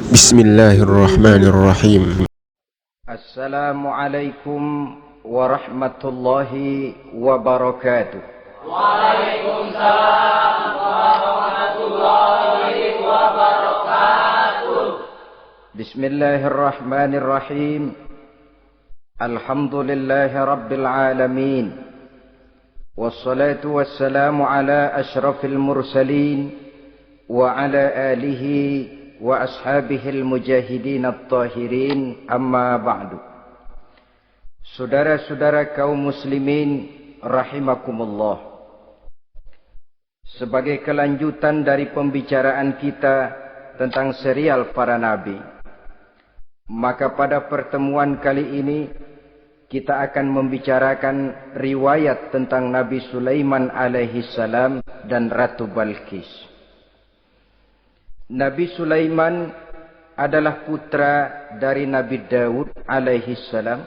Bismillahirrahmanirrahim. Assalamualaikum warahmatullahi wabarakatuh. Waalaikumsalam warahmatullahi wabarakatuh. Bismillahirrahmanirrahim. Alhamdulillahi rabbil alamin. Wassalatu wassalamu ala ashrafil mursalin wa ala alihi wa ashabihil mujahidin at-tahirin, amma ba'du. Saudara-saudara kaum muslimin rahimakumullah. Sebagai kelanjutan dari pembicaraan kita tentang serial para nabi, maka pada pertemuan kali ini kita akan membicarakan riwayat tentang Nabi Sulaiman alaihi salam dan Ratu Balqis. Nabi Sulaiman adalah putra dari Nabi Daud alaihi salam,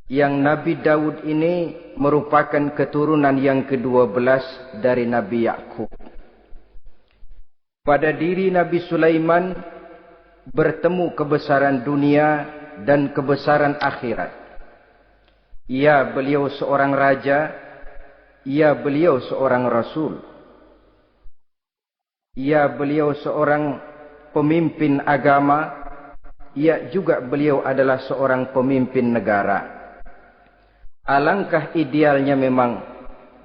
yang Nabi Daud ini merupakan keturunan yang ke-12 dari Nabi Yakub. Pada diri Nabi Sulaiman bertemu kebesaran dunia dan kebesaran akhirat. Ya, beliau seorang raja, ya, beliau seorang rasul. Ya, beliau seorang pemimpin agama. Ya, juga beliau adalah seorang pemimpin negara. Alangkah idealnya memang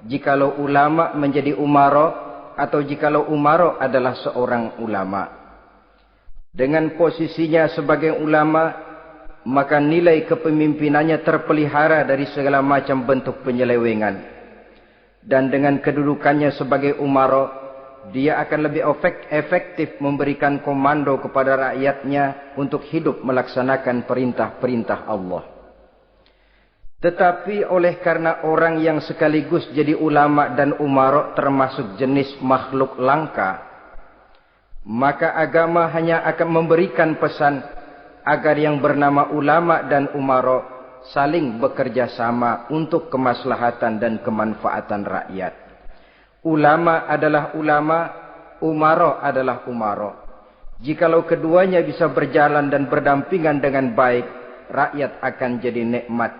jikalau ulama menjadi umara, atau jikalau umara adalah seorang ulama. Dengan posisinya sebagai ulama, maka nilai kepemimpinannya terpelihara dari segala macam bentuk penyelewengan. Dan dengan kedudukannya sebagai umara, dia akan lebih efektif memberikan komando kepada rakyatnya untuk hidup melaksanakan perintah-perintah Allah. Tetapi oleh karena orang yang sekaligus jadi ulama dan umara termasuk jenis makhluk langka, maka agama hanya akan memberikan pesan agar yang bernama ulama dan umara saling bekerja sama untuk kemaslahatan dan kemanfaatan rakyat. Ulama adalah ulama, umara adalah umara. Jikalau keduanya bisa berjalan dan berdampingan dengan baik, rakyat akan jadi nikmat.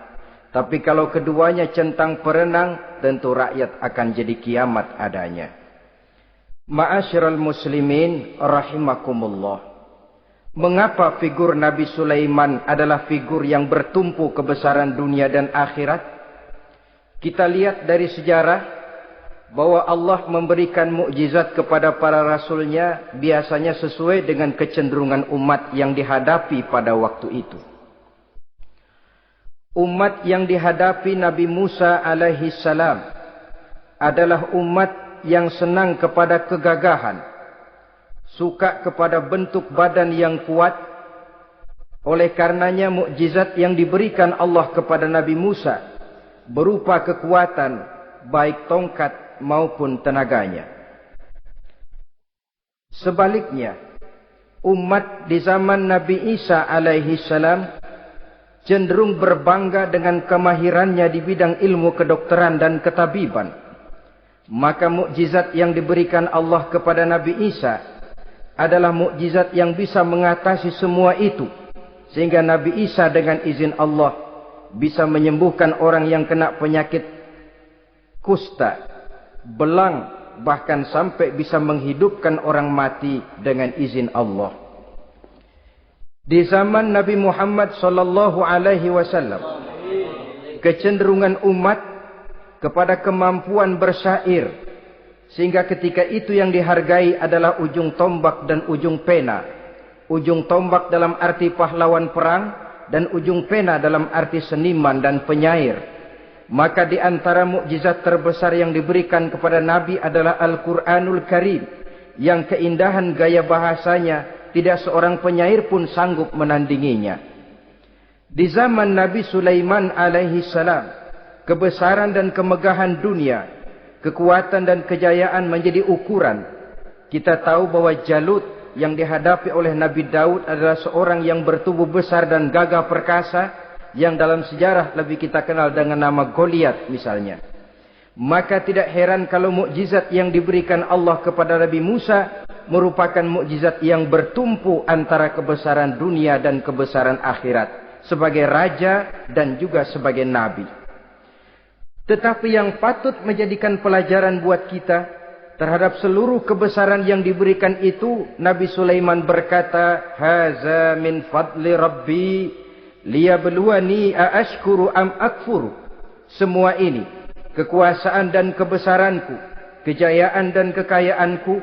Tapi kalau keduanya centang perenang, tentu rakyat akan jadi kiamat adanya. Ma'asyiral muslimin rahimakumullah. Mengapa figur Nabi Sulaiman adalah figur yang bertumpu kebesaran dunia dan akhirat? Kita lihat dari sejarah bahwa Allah memberikan mukjizat kepada para rasulnya biasanya sesuai dengan kecenderungan umat yang dihadapi pada waktu itu. Umat yang dihadapi Nabi Musa alaihi salam adalah umat yang senang kepada kegagahan, suka kepada bentuk badan yang kuat. Oleh karenanya mukjizat yang diberikan Allah kepada Nabi Musa berupa kekuatan, baik tongkat maupun tenaganya. Sebaliknya, umat di zaman Nabi Isa alaihi salam cenderung berbangga dengan kemahirannya di bidang ilmu kedokteran dan ketabiban. Maka mukjizat yang diberikan Allah kepada Nabi Isa adalah mukjizat yang bisa mengatasi semua itu, sehingga Nabi Isa dengan izin Allah bisa menyembuhkan orang yang kena penyakit kusta, belang, bahkan sampai bisa menghidupkan orang mati dengan izin Allah. Di zaman Nabi Muhammad sallallahu alaihi wasallam, kecenderungan umat kepada kemampuan bersyair, sehingga ketika itu yang dihargai adalah ujung tombak dan ujung pena. Ujung tombak dalam arti pahlawan perang, dan ujung pena dalam arti seniman dan penyair. Maka di antara mukjizat terbesar yang diberikan kepada Nabi adalah Al-Quranul Karim, yang keindahan gaya bahasanya tidak seorang penyair pun sanggup menandinginya. Di zaman Nabi Sulaiman alaihi salam, kebesaran dan kemegahan dunia, kekuatan dan kejayaan menjadi ukuran. Kita tahu bahwa Jalut yang dihadapi oleh Nabi Daud adalah seorang yang bertubuh besar dan gagah perkasa, yang dalam sejarah lebih kita kenal dengan nama Goliat misalnya. Maka tidak heran kalau mukjizat yang diberikan Allah kepada Nabi Musa merupakan mukjizat yang bertumpu antara kebesaran dunia dan kebesaran akhirat, sebagai raja dan juga sebagai nabi. Tetapi yang patut menjadikan pelajaran buat kita terhadap seluruh kebesaran yang diberikan itu, Nabi Sulaiman berkata, "Haza min fadli Rabbi liyabluwani aashkuru am akfuru." Semua ini, kekuasaan dan kebesaranku, kejayaan dan kekayaanku,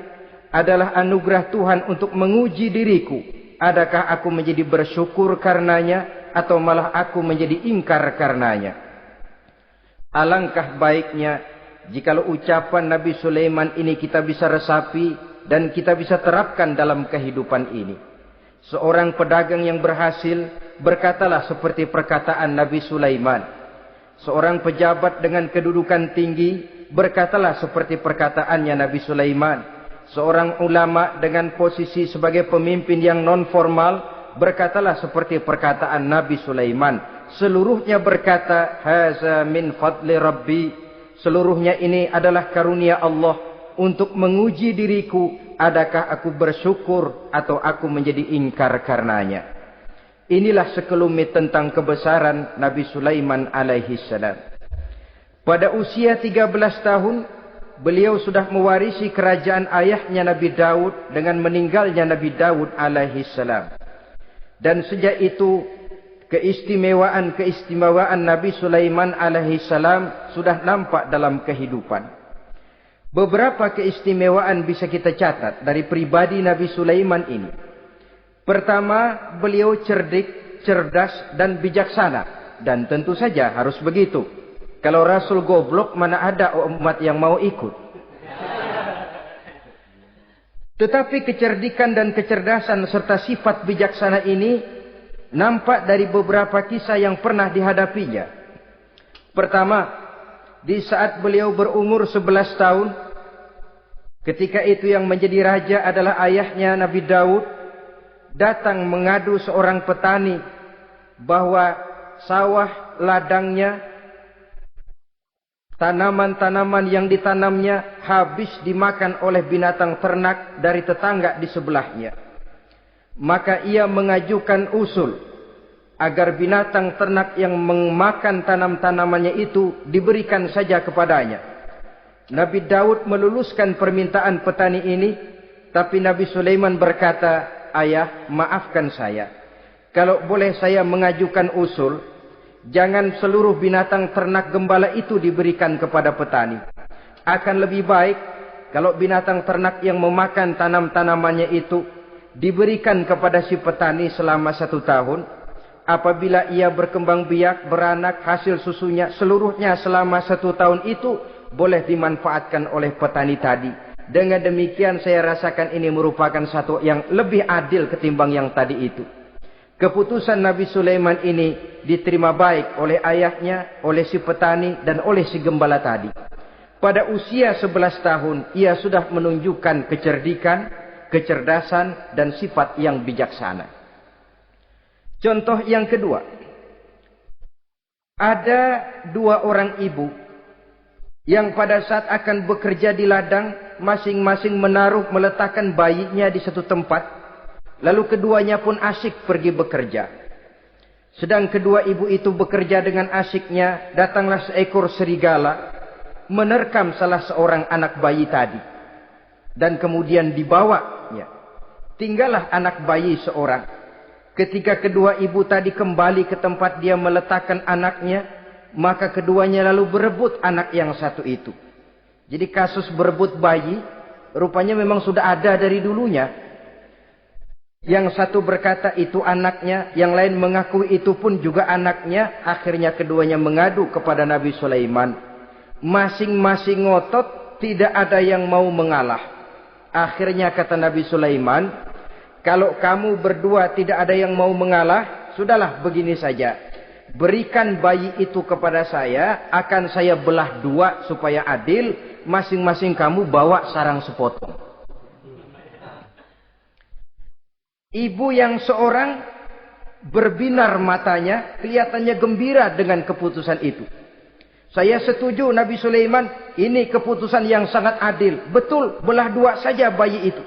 adalah anugerah Tuhan untuk menguji diriku. Adakah aku menjadi bersyukur karenanya, atau malah aku menjadi ingkar karenanya? Alangkah baiknya jikalau ucapan Nabi Sulaiman ini kita bisa resapi dan kita bisa terapkan dalam kehidupan ini. Seorang pedagang yang berhasil berkatalah seperti perkataan Nabi Sulaiman. Seorang pejabat dengan kedudukan tinggi berkatalah seperti perkataannya Nabi Sulaiman. Seorang ulama dengan posisi sebagai pemimpin yang non formal berkatalah seperti perkataan Nabi Sulaiman. Seluruhnya berkata, "Haza min fadli Rabbi." Seluruhnya ini adalah karunia Allah untuk menguji diriku, adakah aku bersyukur atau aku menjadi ingkar karenanya. Inilah sekelumit tentang kebesaran Nabi Sulaiman alaihi salam. Pada usia 13 tahun, beliau sudah mewarisi kerajaan ayahnya Nabi Daud dengan meninggalnya Nabi Daud alaihi salam. Dan sejak itu, keistimewaan Nabi Sulaiman alaihi salam sudah nampak dalam kehidupan. Beberapa keistimewaan bisa kita catat dari pribadi Nabi Sulaiman ini. Pertama, beliau cerdik, cerdas, dan bijaksana. Dan tentu saja harus begitu. Kalau Rasul goblok, mana ada umat yang mau ikut. Tetapi kecerdikan dan kecerdasan serta sifat bijaksana ini nampak dari beberapa kisah yang pernah dihadapinya. Pertama, di saat beliau berumur 11 tahun, ketika itu yang menjadi raja adalah ayahnya Nabi Daud, datang mengadu seorang petani bahwa sawah ladangnya, tanaman-tanaman yang ditanamnya habis dimakan oleh binatang ternak dari tetangga di sebelahnya. Maka ia mengajukan usul agar binatang ternak yang memakan tanam-tanamannya itu diberikan saja kepadanya. Nabi Daud meluluskan permintaan petani ini, tapi Nabi Sulaiman berkata, "Ayah, maafkan saya. Kalau boleh saya mengajukan usul, jangan seluruh binatang ternak gembala itu diberikan kepada petani. Akan lebih baik kalau binatang ternak yang memakan tanam-tanamannya itu diberikan kepada si petani selama 1 tahun. Apabila ia berkembang biak, beranak, hasil susunya seluruhnya selama 1 tahun itu boleh dimanfaatkan oleh petani tadi. Dengan demikian saya rasakan ini merupakan satu yang lebih adil ketimbang yang tadi itu." Keputusan Nabi Sulaiman ini diterima baik oleh ayahnya, oleh si petani, dan oleh si gembala tadi. Pada usia 11 tahun, ia sudah menunjukkan kecerdikan, kecerdasan, dan sifat yang bijaksana. Contoh yang kedua, ada 2 orang ibu yang pada saat akan bekerja di ladang, masing-masing meletakkan bayinya di satu tempat, lalu keduanya pun asyik pergi bekerja. Sedang kedua ibu itu bekerja dengan asyiknya, datanglah seekor serigala, menerkam salah seorang anak bayi tadi, dan kemudian dibawanya. Tinggallah anak bayi seorang. Ketika kedua ibu tadi kembali ke tempat dia meletakkan anaknya, maka keduanya lalu berebut anak yang satu itu. Jadi kasus berebut bayi rupanya memang sudah ada dari dulunya. Yang satu berkata itu anaknya, yang lain mengakui itu pun juga anaknya. Akhirnya keduanya mengadu kepada Nabi Sulaiman. Masing-masing ngotot, tidak ada yang mau mengalah. Akhirnya kata Nabi Sulaiman, "Kalau kamu berdua tidak ada yang mau mengalah, sudahlah begini saja. Berikan bayi itu kepada saya, akan saya belah 2 supaya adil. Masing-masing kamu bawa sarang sepotong." Ibu yang seorang berbinar matanya, kelihatannya gembira dengan keputusan itu. "Saya setuju Nabi Sulaiman, ini keputusan yang sangat adil. Betul, belah 2 saja bayi itu.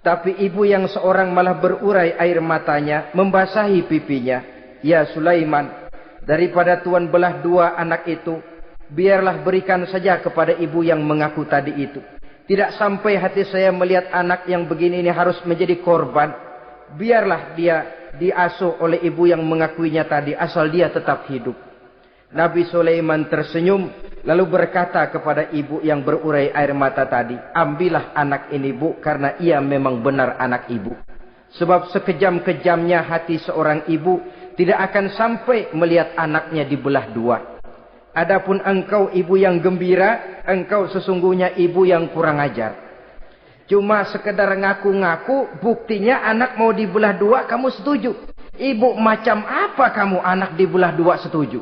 Tapi ibu yang seorang malah berurai air matanya, membasahi pipinya. Ya Sulaiman, daripada Tuhan belah dua anak itu, biarlah berikan saja kepada ibu yang mengaku tadi itu. Tidak sampai hati saya melihat anak yang begini ini harus menjadi korban. Biarlah dia diasuh oleh ibu yang mengakuinya tadi, asal dia tetap hidup. Nabi Sulaiman tersenyum, lalu berkata kepada ibu yang berurai air mata tadi, ambillah anak ini bu, karena ia memang benar anak ibu. Sebab sekejam-kejamnya hati seorang ibu tidak akan sampai melihat anaknya dibelah dua. Adapun engkau ibu yang gembira, engkau sesungguhnya ibu yang kurang ajar. Cuma sekedar ngaku-ngaku, buktinya anak mau dibelah dua kamu setuju. Ibu macam apa kamu anak dibelah dua setuju?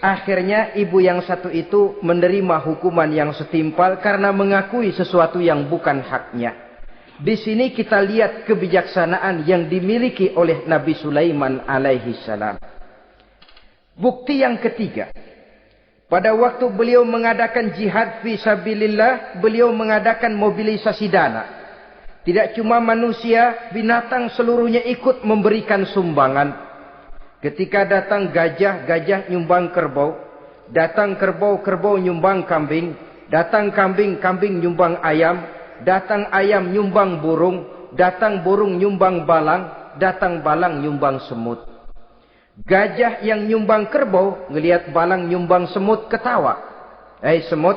Akhirnya ibu yang satu itu menerima hukuman yang setimpal karena mengakui sesuatu yang bukan haknya. Di sini kita lihat kebijaksanaan yang dimiliki oleh Nabi Sulaiman alaihi salam. Bukti yang ketiga, pada waktu beliau mengadakan jihad fi sabilillah, beliau mengadakan mobilisasi dana. Tidak cuma manusia, binatang seluruhnya ikut memberikan sumbangan. Ketika datang gajah, gajah nyumbang kerbau. Datang kerbau, kerbau nyumbang kambing. Datang kambing, kambing nyumbang ayam. Datang ayam nyumbang burung. Datang burung nyumbang balang. Datang balang nyumbang semut. Gajah yang nyumbang kerbau ngelihat balang nyumbang semut ketawa. Semut,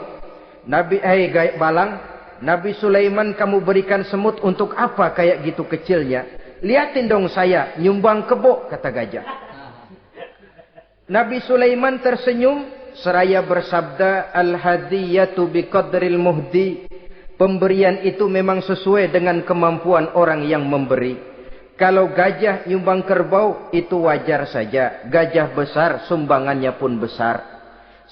balang, Nabi Sulaiman kamu berikan semut untuk apa kayak gitu kecilnya? Lihatin dong saya nyumbang kebo, kata gajah. Nabi Sulaiman tersenyum seraya bersabda, al-hadiyatu biqadril muhdi. Pemberian itu memang sesuai dengan kemampuan orang yang memberi. Kalau gajah nyumbang kerbau, itu wajar saja. Gajah besar, sumbangannya pun besar.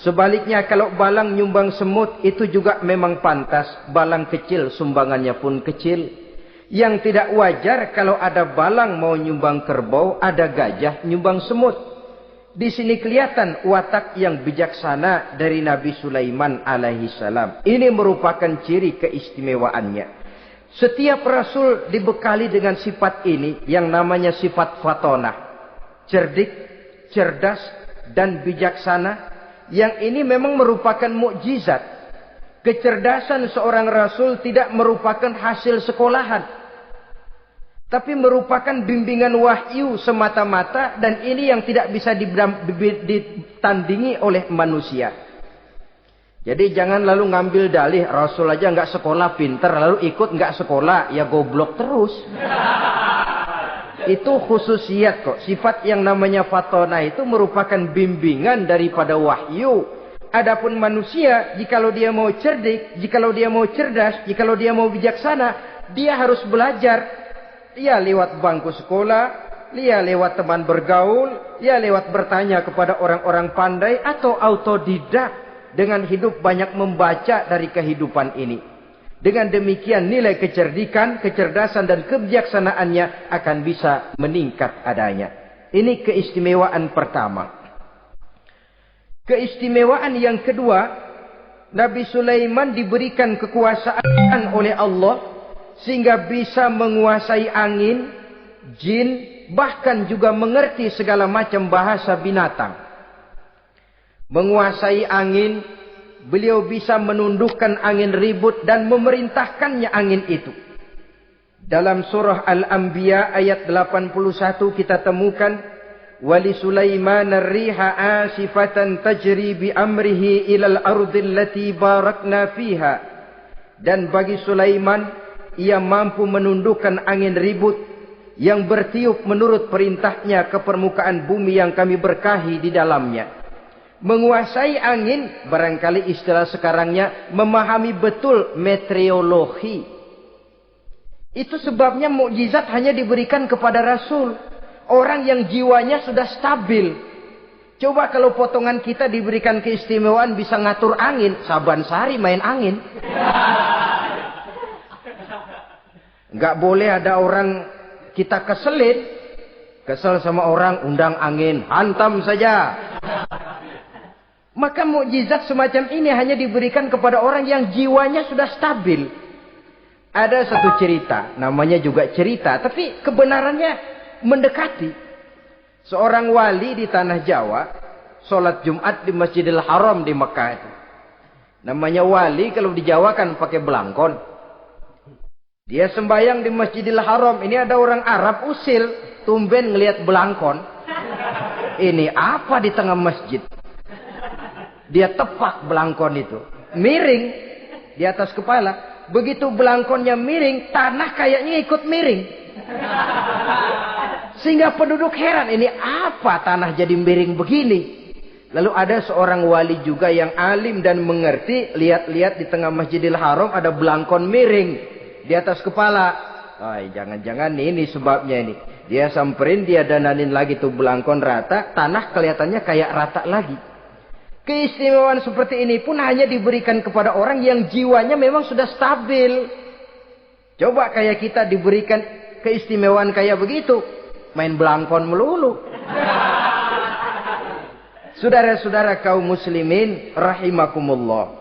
Sebaliknya kalau balang nyumbang semut, itu juga memang pantas. Balang kecil, sumbangannya pun kecil. Yang tidak wajar kalau ada balang mau nyumbang kerbau, ada gajah nyumbang semut. Di sini kelihatan watak yang bijaksana dari Nabi Sulaiman alaihi salam. Ini merupakan ciri keistimewaannya. Setiap rasul dibekali dengan sifat ini yang namanya sifat fatonah. Cerdik, cerdas, dan bijaksana. Yang ini memang merupakan mukjizat. Kecerdasan seorang rasul tidak merupakan hasil sekolahan. Tapi merupakan bimbingan wahyu semata-mata. Dan ini yang tidak bisa ditandingi oleh manusia. Jadi jangan lalu ngambil dalih Rasul aja nggak sekolah pinter lalu ikut nggak sekolah ya goblok terus. Itu khususiat kok. Sifat yang namanya fatona itu merupakan bimbingan daripada wahyu. Adapun manusia jikalau dia mau cerdik, jikalau dia mau cerdas, jikalau dia mau bijaksana, dia harus belajar. Dia lewat bangku sekolah, dia lewat teman bergaul, dia lewat bertanya kepada orang-orang pandai atau autodidak. Dengan hidup banyak membaca dari kehidupan ini. Dengan demikian nilai kecerdikan, kecerdasan dan kebijaksanaannya akan bisa meningkat adanya. Ini keistimewaan pertama. Keistimewaan yang kedua, Nabi Sulaiman diberikan kekuasaan oleh Allah sehingga bisa menguasai angin, jin, bahkan juga mengerti segala macam bahasa binatang. Menguasai angin, beliau bisa menundukkan angin ribut dan memerintahkannya angin itu. Dalam surah Al-Anbiya ayat 81 kita temukan, Wali Sulaiman ar-riha asifatan tajri bi amrihi ilal ardil lati barakna fiha. Dan bagi Sulaiman, ia mampu menundukkan angin ribut yang bertiup menurut perintahnya ke permukaan bumi yang kami berkahi di dalamnya. Menguasai angin, barangkali istilah sekarangnya, memahami betul meteorologi. Itu sebabnya mukjizat hanya diberikan kepada Rasul. Orang yang jiwanya sudah stabil. Coba kalau potongan kita diberikan keistimewaan bisa ngatur angin, Saban Sari main angin. Nggak boleh ada orang kita keselin. Kesel sama orang, undang angin, hantam saja. Maka mukjizat semacam ini hanya diberikan kepada orang yang jiwanya sudah stabil. Ada satu cerita, namanya juga cerita, tapi kebenarannya mendekati. Seorang wali di tanah Jawa, sholat Jumat di Masjidil Haram di Mekah itu. Namanya wali kalau di Jawa kan pakai belangkon. Dia sembahyang di Masjidil Haram. Ini ada orang Arab usil, tumben ngelihat belangkon. Ini apa di tengah masjid? Dia tepak belangkon itu, miring di atas kepala. Begitu belangkonnya miring, tanah kayaknya ikut miring. Sehingga penduduk heran, ini apa tanah jadi miring begini? Lalu ada seorang wali juga yang alim dan mengerti, lihat-lihat di tengah Masjidil Haram ada belangkon miring di atas kepala. Jangan-jangan ini sebabnya ini. Dia samperin, dia dananin lagi tuh belangkon rata, tanah kelihatannya kayak rata lagi. Keistimewaan seperti ini pun hanya diberikan kepada orang yang jiwanya memang sudah stabil. Coba kayak kita diberikan keistimewaan kayak begitu, main belangkon melulu. Saudara-saudara kaum muslimin rahimakumullah.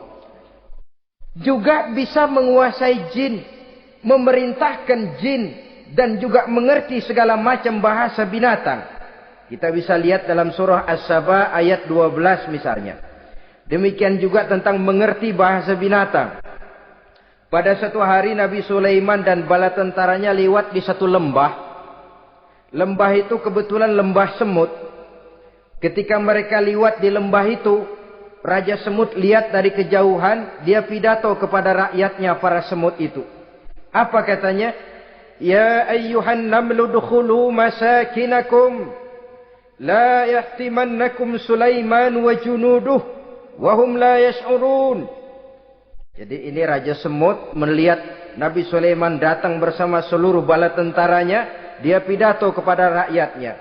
Juga bisa menguasai jin, memerintahkan jin, dan juga mengerti segala macam bahasa binatang. Kita bisa lihat dalam surah As-Saba ayat 12 misalnya. Demikian juga tentang mengerti bahasa binatang. Pada satu hari Nabi Sulaiman dan bala tentaranya lewat di satu lembah. Lembah itu kebetulan lembah semut. Ketika mereka lewat di lembah itu, Raja Semut lihat dari kejauhan, dia pidato kepada rakyatnya para semut itu. Apa katanya? Ya ayyuhan namlu dukhulu masakinakum. La yahtimannakum Sulaiman wa junuduh wa hum la yash'urun. Jadi ini Raja Semut melihat Nabi Sulaiman datang bersama seluruh bala tentaranya, dia pidato kepada rakyatnya.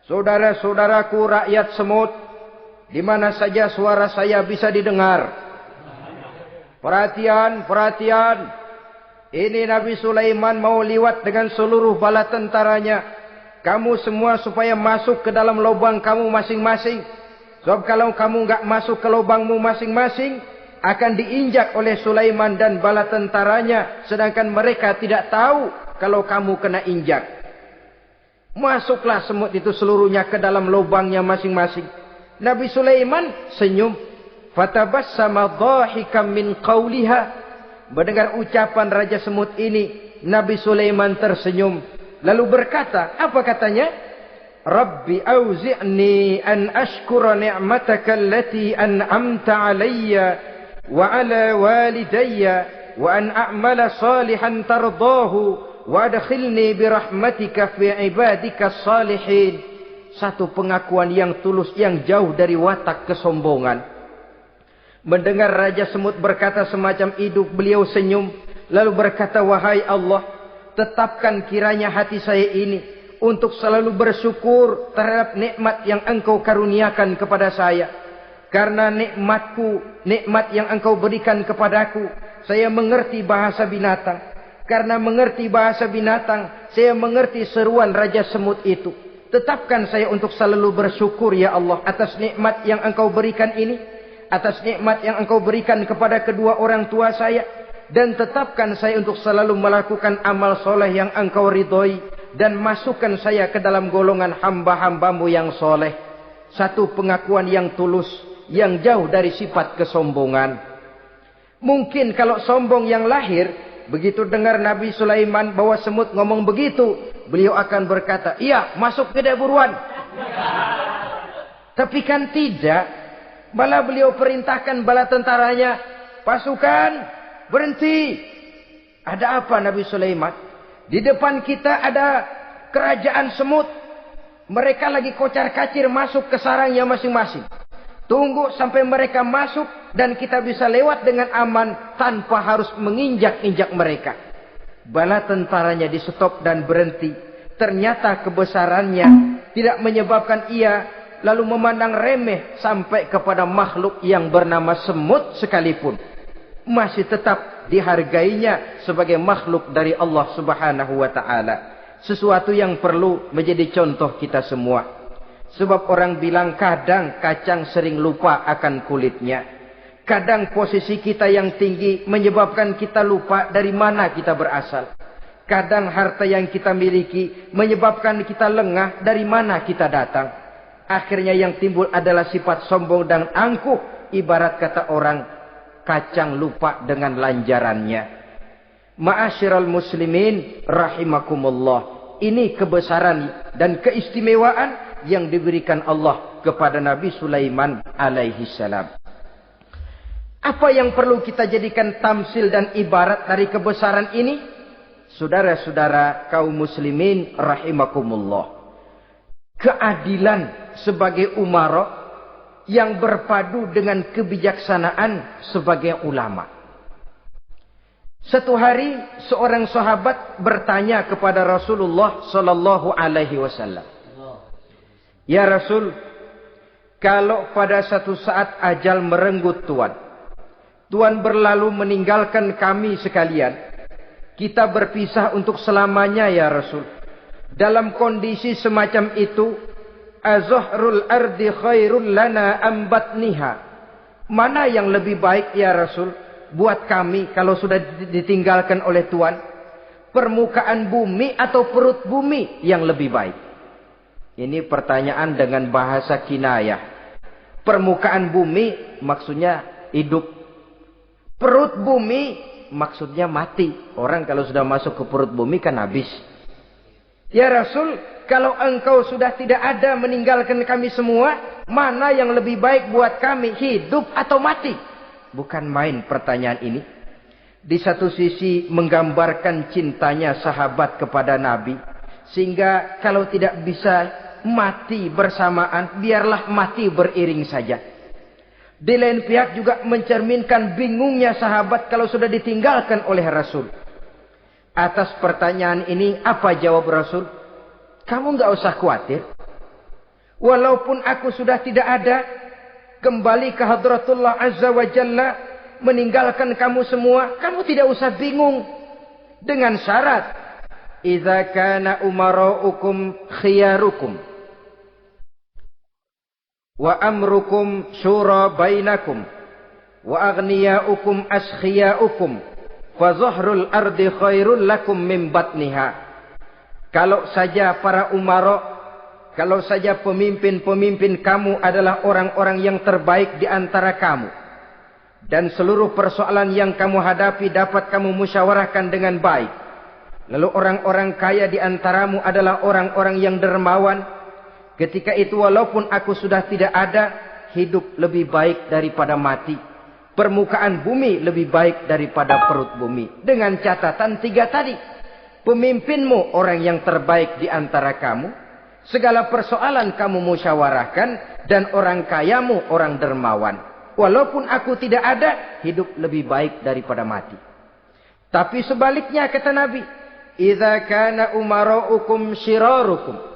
Saudara-saudaraku rakyat semut, di mana saja suara saya bisa didengar. Perhatian, perhatian. Ini Nabi Sulaiman mau liwat dengan seluruh bala tentaranya. Kamu semua supaya masuk ke dalam lubang kamu masing-masing. Sebab kalau kamu enggak masuk ke lubangmu masing-masing, akan diinjak oleh Sulaiman dan bala tentaranya. Sedangkan mereka tidak tahu kalau kamu kena injak. Masuklah semut itu seluruhnya ke dalam lubangnya masing-masing. Nabi Sulaiman senyum. Fatabassama dhahikam min qawliha. Mendengar ucapan Raja Semut ini, Nabi Sulaiman tersenyum. Lalu berkata, apa katanya? Rabbi auzi'ni an ashkura ni'mataka allati an'amta alayya wa ala walidayya wa an a'mala salihan tardahu wa adkhilni birahmatika fi ibadika salihin. Satu pengakuan yang tulus yang jauh dari watak kesombongan. Mendengar Raja Semut berkata semacam itu, beliau senyum lalu berkata, wahai Allah, tetapkan kiranya hati saya ini untuk selalu bersyukur terhadap nikmat yang engkau karuniakan kepada saya. Karena nikmatku, nikmat yang engkau berikan kepadaku, saya mengerti bahasa binatang. Karena mengerti bahasa binatang, saya mengerti seruan Raja Semut itu. Tetapkan saya untuk selalu bersyukur ya Allah atas nikmat yang engkau berikan ini. Atas nikmat yang engkau berikan kepada kedua orang tua saya. Dan tetapkan saya untuk selalu melakukan amal soleh yang engkau ridhoi. Dan masukkan saya ke dalam golongan hamba-hambamu yang soleh. Satu pengakuan yang tulus, yang jauh dari sifat kesombongan. Mungkin kalau sombong yang lahir, begitu dengar Nabi Sulaiman bawa semut ngomong begitu, beliau akan berkata, iya masuk ke buruan. Tapi kan tidak. Malah beliau perintahkan bala tentaranya, pasukan berhenti. Ada apa Nabi Sulaiman? Di depan kita ada kerajaan semut. Mereka lagi kocar-kacir masuk ke sarangnya masing-masing. Tunggu sampai mereka masuk dan kita bisa lewat dengan aman tanpa harus menginjak-injak mereka. Bala tentaranya di stop dan berhenti. Ternyata kebesarannya tidak menyebabkan ia lalu memandang remeh sampai kepada makhluk yang bernama semut sekalipun. Masih tetap dihargainya sebagai makhluk dari Allah Subhanahu wa ta'ala. Sesuatu yang perlu menjadi contoh kita semua. Sebab orang bilang kadang kacang sering lupa akan kulitnya. Kadang posisi kita yang tinggi menyebabkan kita lupa dari mana kita berasal. Kadang harta yang kita miliki menyebabkan kita lengah dari mana kita datang. Akhirnya yang timbul adalah sifat sombong dan angkuh. Ibarat kata orang, kacang lupa dengan lanjarannya. Ma'asyiral muslimin rahimakumullah. Ini kebesaran dan keistimewaan yang diberikan Allah kepada Nabi Sulaiman alaihi salam. Apa yang perlu kita jadikan tamsil dan ibarat dari kebesaran ini? Saudara-saudara kaum muslimin rahimakumullah. Keadilan sebagai umara yang berpadu dengan kebijaksanaan sebagai ulama. Satu hari seorang sahabat bertanya kepada Rasulullah sallallahu alaihi wasallam. Ya Rasul, kalau pada satu saat ajal merenggut Tuhan berlalu meninggalkan kami sekalian, kita berpisah untuk selamanya ya Rasul. Dalam kondisi semacam itu, azahrul ardi khairul lana am batniha. Mana yang lebih baik ya Rasul buat kami kalau sudah ditinggalkan oleh Tuhan? Permukaan bumi atau perut bumi yang lebih baik? Ini pertanyaan dengan bahasa kinayah. Permukaan bumi maksudnya hidup. Perut bumi maksudnya mati. Orang kalau sudah masuk ke perut bumi kan habis. Ya Rasul, kalau engkau sudah tidak ada meninggalkan kami semua, mana yang lebih baik buat kami, hidup atau mati? Bukan main pertanyaan ini. Di satu sisi menggambarkan cintanya sahabat kepada Nabi. Sehingga kalau tidak bisa mati bersamaan, biarlah mati beriring saja. Di lain pihak juga mencerminkan bingungnya sahabat kalau sudah ditinggalkan oleh Rasul. Atas pertanyaan ini apa jawab Rasul? Kamu enggak usah khawatir. Walaupun aku sudah tidak ada, kembali ke hadratullah azza wa jalla, meninggalkan kamu semua, kamu tidak usah bingung. Dengan syarat, idza kana umaraukum khiyarukum wa amrukum syura bainakum wa aghniyaukum askhiyaukum fa zahrul ardi khairul lakum min batniha. Kalau saja para umara, kalau saja pemimpin-pemimpin kamu adalah orang-orang yang terbaik di antara kamu, dan seluruh persoalan yang kamu hadapi dapat kamu musyawarahkan dengan baik, lalu orang-orang kaya di antaramu adalah orang-orang yang dermawan, ketika itu walaupun aku sudah tidak ada, hidup lebih baik daripada mati. Permukaan bumi lebih baik daripada perut bumi. Dengan catatan tiga tadi. Pemimpinmu orang yang terbaik di antara kamu. Segala persoalan kamu musyawarahkan. Dan orang kayamu orang dermawan. Walaupun aku tidak ada, hidup lebih baik daripada mati. Tapi sebaliknya kata Nabi, idza kana umaraukum syirarukum.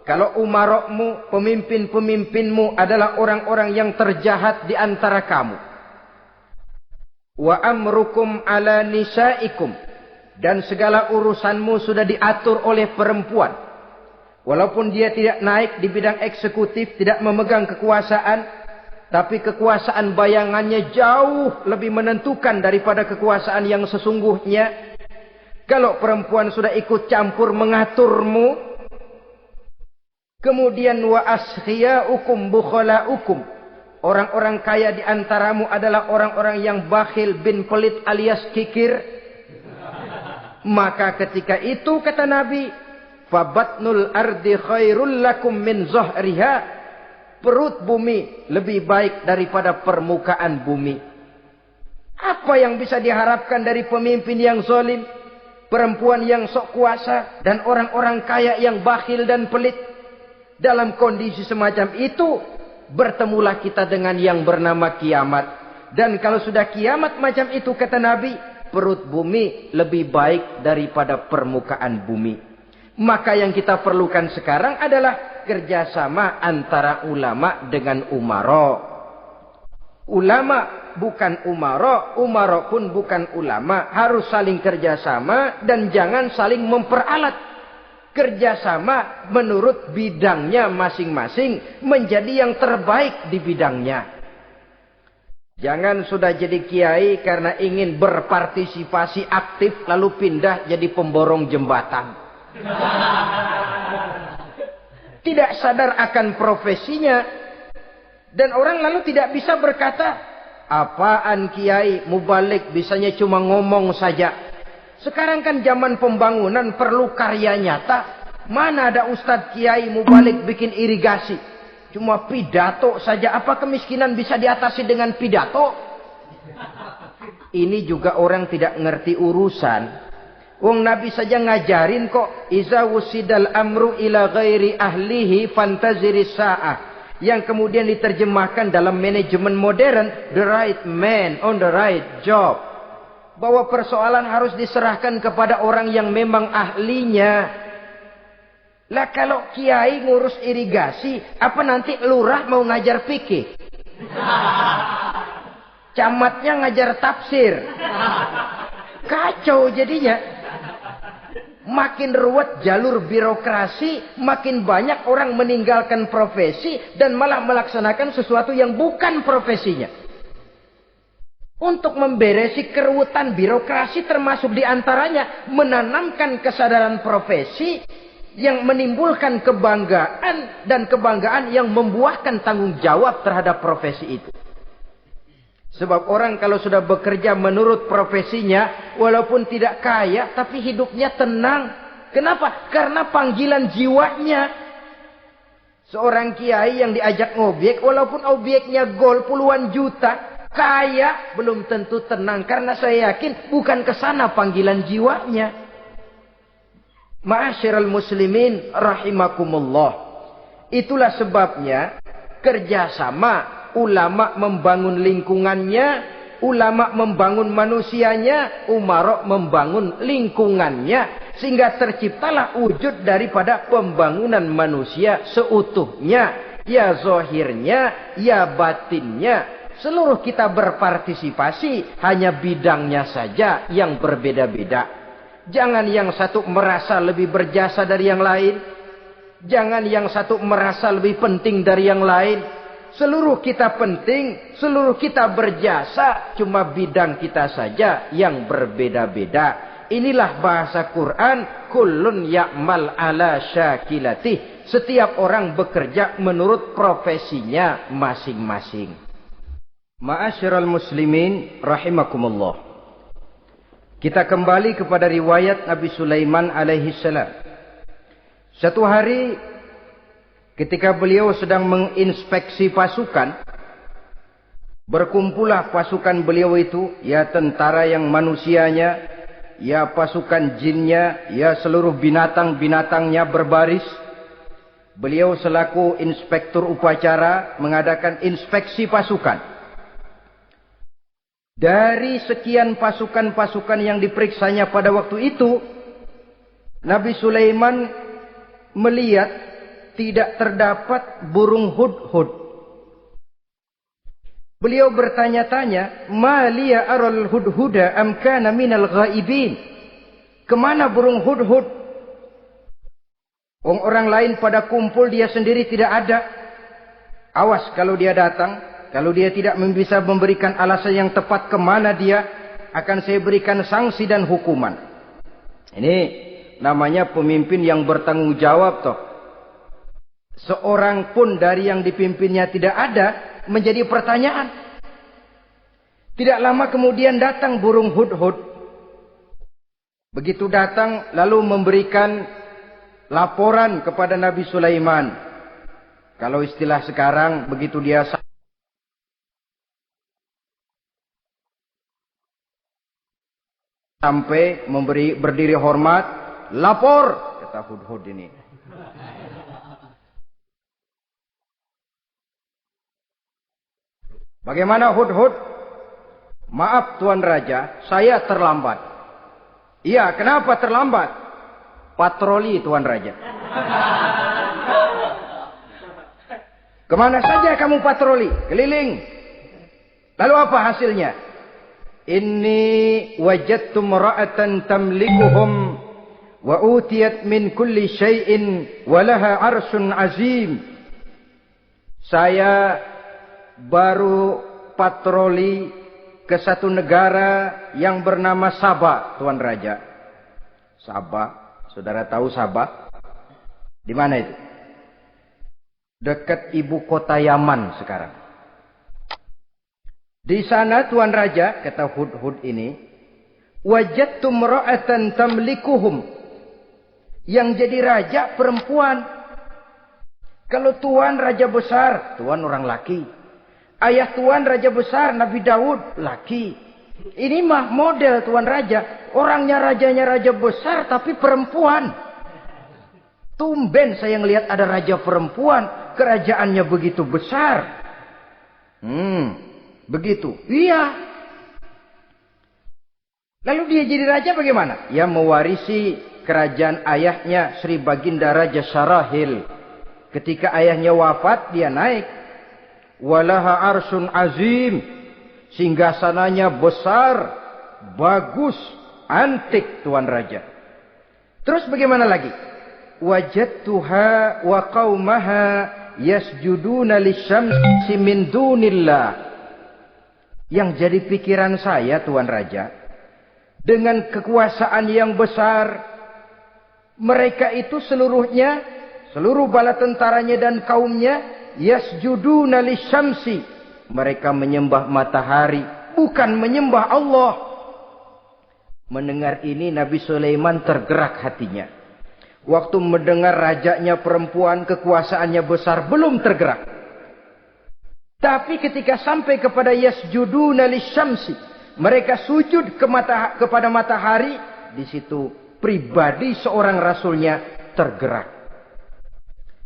Kalau umarokmu, pemimpin-pemimpinmu adalah orang-orang yang terjahat di antara kamu. Wa amrukum ala nisaikum. Dan segala urusanmu sudah diatur oleh perempuan. Walaupun dia tidak naik di bidang eksekutif, tidak memegang kekuasaan. Tapi kekuasaan bayangannya jauh lebih menentukan daripada kekuasaan yang sesungguhnya. Kalau perempuan sudah ikut campur mengaturmu, kemudian wa askhiyaukum bukhalaukum. Orang-orang kaya di antaramu adalah orang-orang yang bakhil bin pelit alias kikir. Maka ketika itu kata Nabi, fabatnul ardi khairul lakum min zahriha. Perut bumi lebih baik daripada permukaan bumi. Apa yang bisa diharapkan dari pemimpin yang zalim, perempuan yang sok kuasa, dan orang-orang kaya yang bakhil dan pelit? Dalam kondisi semacam itu, bertemulah kita dengan yang bernama kiamat. Dan kalau sudah kiamat macam itu, kata Nabi, perut bumi lebih baik daripada permukaan bumi. Maka yang kita perlukan sekarang adalah kerjasama antara ulama dengan umara. Ulama bukan umara, umara pun bukan ulama. Harus saling kerjasama dan jangan saling memperalat. Kerjasama menurut bidangnya masing-masing menjadi yang terbaik di bidangnya. Jangan sudah jadi kiai karena ingin berpartisipasi aktif lalu pindah jadi pemborong jembatan. Tidak sadar akan profesinya. Dan orang lalu tidak bisa berkata, apaan kiai mubalik bisanya cuma ngomong saja. Sekarang kan zaman pembangunan perlu karya nyata. Mana ada ustadz kiai mubalik bikin irigasi. Cuma pidato saja. Apa kemiskinan bisa diatasi dengan pidato? Ini juga orang tidak ngerti urusan. Wong Nabi saja ngajarin kok. Iza wusidal amru ila ghairi ahlihi fantaziris sa'ah. Yang kemudian diterjemahkan dalam manajemen modern. The right man on the right job. Bahwa persoalan harus diserahkan kepada orang yang memang ahlinya. Lah kalau kiai ngurus irigasi, apa nanti lurah mau ngajar fikih? Camatnya ngajar tafsir. Kacau jadinya. Makin ruwet jalur birokrasi, makin banyak orang meninggalkan profesi dan malah melaksanakan sesuatu yang bukan profesinya. Untuk memberesi keruwetan birokrasi termasuk diantaranya menanamkan kesadaran profesi yang menimbulkan kebanggaan dan kebanggaan yang membuahkan tanggung jawab terhadap profesi itu. Sebab orang kalau sudah bekerja menurut profesinya, walaupun tidak kaya, tapi hidupnya tenang. Kenapa? Karena panggilan jiwanya. Seorang kiai yang diajak ngobek, walaupun objeknya gol puluhan juta, kaya, belum tentu tenang. Karena saya yakin bukan ke sana panggilan jiwanya. Ma'asyiral muslimin rahimakumullah. Itulah sebabnya kerjasama ulama membangun lingkungannya, ulama membangun manusianya, umarok membangun lingkungannya, sehingga terciptalah wujud daripada pembangunan manusia seutuhnya, ya zahirnya, ya batinnya. Seluruh kita berpartisipasi, hanya bidangnya saja yang berbeda-beda. Jangan yang satu merasa lebih berjasa dari yang lain. Jangan yang satu merasa lebih penting dari yang lain. Seluruh kita penting, seluruh kita berjasa, cuma bidang kita saja yang berbeda-beda. Inilah bahasa Quran, kullun ya'mal ala syakilatih. Setiap orang bekerja menurut profesinya masing-masing. Ma'asyiral muslimin rahimakumullah. Kita kembali kepada riwayat Nabi Sulaiman alaihi salam. Satu hari ketika beliau sedang menginspeksi pasukan, berkumpullah pasukan beliau itu, ya tentara yang manusianya, ya pasukan jinnya, ya seluruh binatang-binatangnya berbaris. Beliau selaku inspektur upacara mengadakan inspeksi pasukan. Dari sekian pasukan-pasukan yang diperiksanya pada waktu itu, Nabi Sulaiman melihat tidak terdapat burung hudhud. Beliau bertanya-tanya, "Ma liya aral hudhuda am kana minal ghaibin?" Kemana burung hudhud? Orang lain pada kumpul, dia sendiri tidak ada. Awas kalau dia datang. Kalau dia tidak bisa memberikan alasan yang tepat kemana dia, akan saya berikan sanksi dan hukuman. Ini namanya pemimpin yang bertanggung jawab toh. Seorang pun dari yang dipimpinnya tidak ada, menjadi pertanyaan. Tidak lama kemudian datang burung hudhud. Begitu datang lalu memberikan laporan kepada Nabi Sulaiman. Kalau istilah sekarang, begitu dia sampai berdiri hormat, lapor, kata hudhud ini. Bagaimana hudhud? Maaf Tuan Raja, saya terlambat. Iya, kenapa terlambat? Patroli Tuan Raja. Kemana saja kamu patroli? Keliling. Lalu apa hasilnya? Inni wajadtu mar'atan tamlikuhum wa utiyat min kulli syai'in wa laha arsyun azim. Saya baru patroli ke satu negara yang bernama Sabah, Tuan Raja. Sabah, saudara tahu Sabah? Di mana itu? Dekat ibu kota Yaman sekarang. Di sana Tuan Raja, kata Hudhud ini, wajadtu imra'atan tamlikuhum. Yang jadi raja perempuan. Kalau Tuan raja besar, Tuan orang laki. Ayah Tuan raja besar, Nabi Daud, laki. Ini mah model Tuan Raja. Orangnya rajanya raja besar tapi perempuan. Tumben saya ngelihat ada raja perempuan. Kerajaannya begitu besar. Begitu. Iya. Lalu dia jadi raja bagaimana? Ya mewarisi kerajaan ayahnya Sri Baginda Raja Syarahil. Ketika ayahnya wafat, dia naik. Walaha arsun azim. Singgasananya besar, bagus, antik Tuan Raja. Terus bagaimana lagi? Wajadtuha wa qaumaha yasjuduna lisyamsi min dunillah. Yang jadi pikiran saya Tuan Raja, dengan kekuasaan yang besar, mereka itu seluruhnya, seluruh bala tentaranya dan kaumnya, yasjuduna lisyamsi. Mereka menyembah matahari, bukan menyembah Allah. Mendengar ini Nabi Sulaiman tergerak hatinya. Waktu mendengar rajanya perempuan, kekuasaannya besar, belum tergerak. Tapi ketika sampai kepada yasjuduna lisyamsi, mereka sujud kepada matahari, di situ pribadi seorang rasulnya tergerak.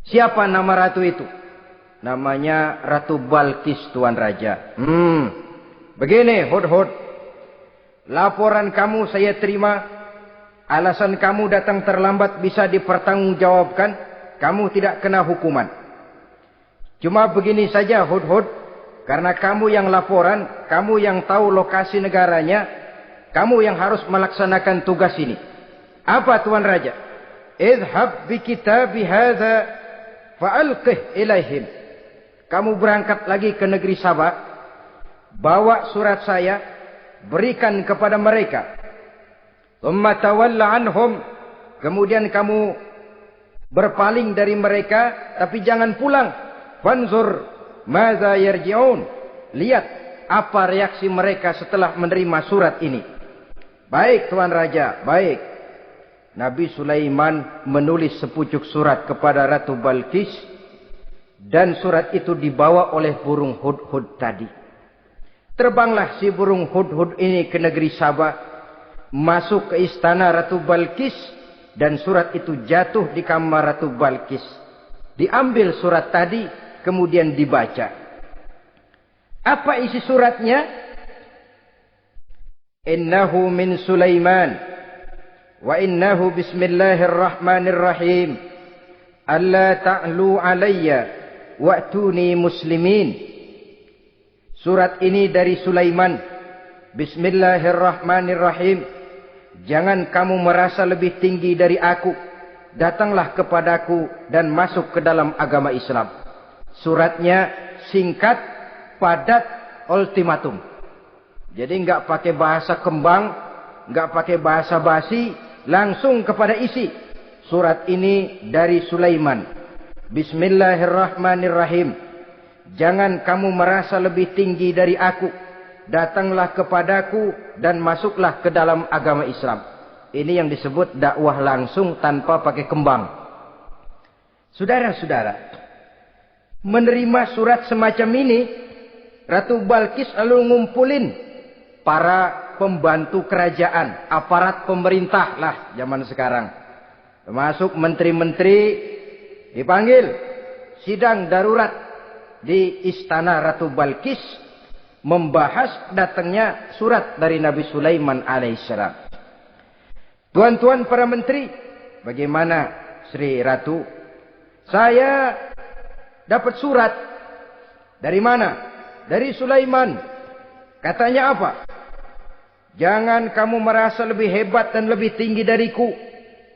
Siapa nama ratu itu? Namanya Ratu Balkis Tuan Raja. Begini Hudhud. Laporan kamu saya terima. Alasan kamu datang terlambat bisa dipertanggungjawabkan. Kamu tidak kena hukuman. Cuma begini saja Hudhud. Karena kamu yang laporan, kamu yang tahu lokasi negaranya, kamu yang harus melaksanakan tugas ini. Apa Tuan Raja? Idhab bi kitabi hadza fa'alqih ilaihim. Kamu berangkat lagi ke negeri Sabah, bawa surat saya, berikan kepada mereka. Tsumma tawalla anhum. Kemudian kamu berpaling dari mereka, tapi jangan pulang. Fanzur madza yarji'un. Lihat apa reaksi mereka setelah menerima surat ini. Baik Tuan Raja, baik. Nabi Sulaiman menulis sepucuk surat kepada Ratu Balkis. Dan surat itu dibawa oleh burung Hudhud tadi. Terbanglah si burung Hudhud ini ke negeri Sabah. Masuk ke istana Ratu Balkis. Dan surat itu jatuh di kamar Ratu Balkis. Diambil surat tadi. Kemudian dibaca. Apa isi suratnya? Innahu min Sulaiman. Wa innahu bismillahirrahmanirrahim. Alla ta'lu alayya. Wa'tuni muslimin. Surat ini dari Sulaiman. Bismillahirrahmanirrahim. Jangan kamu merasa lebih tinggi dari aku. Datanglah kepadaku dan masuk ke dalam agama Islam. Suratnya singkat, padat, ultimatum. Jadi enggak pakai bahasa kembang, enggak pakai bahasa basi, langsung kepada isi. Surat ini dari Sulaiman. Bismillahirrahmanirrahim. Jangan kamu merasa lebih tinggi dari aku. Datanglah kepadaku dan masuklah ke dalam agama Islam. Ini yang disebut dakwah langsung tanpa pakai kembang. Saudara-saudara, menerima surat semacam ini, Ratu Balkis lalu ngumpulin para pembantu kerajaan, aparat pemerintah lah zaman sekarang. Termasuk menteri-menteri. Dipanggil sidang darurat di istana Ratu Balkis membahas datangnya surat dari Nabi Sulaiman alaihissalam. Tuan-tuan para menteri, bagaimana Sri Ratu? Saya dapat surat. Dari mana? Dari Sulaiman. Katanya apa? Jangan kamu merasa lebih hebat dan lebih tinggi dariku.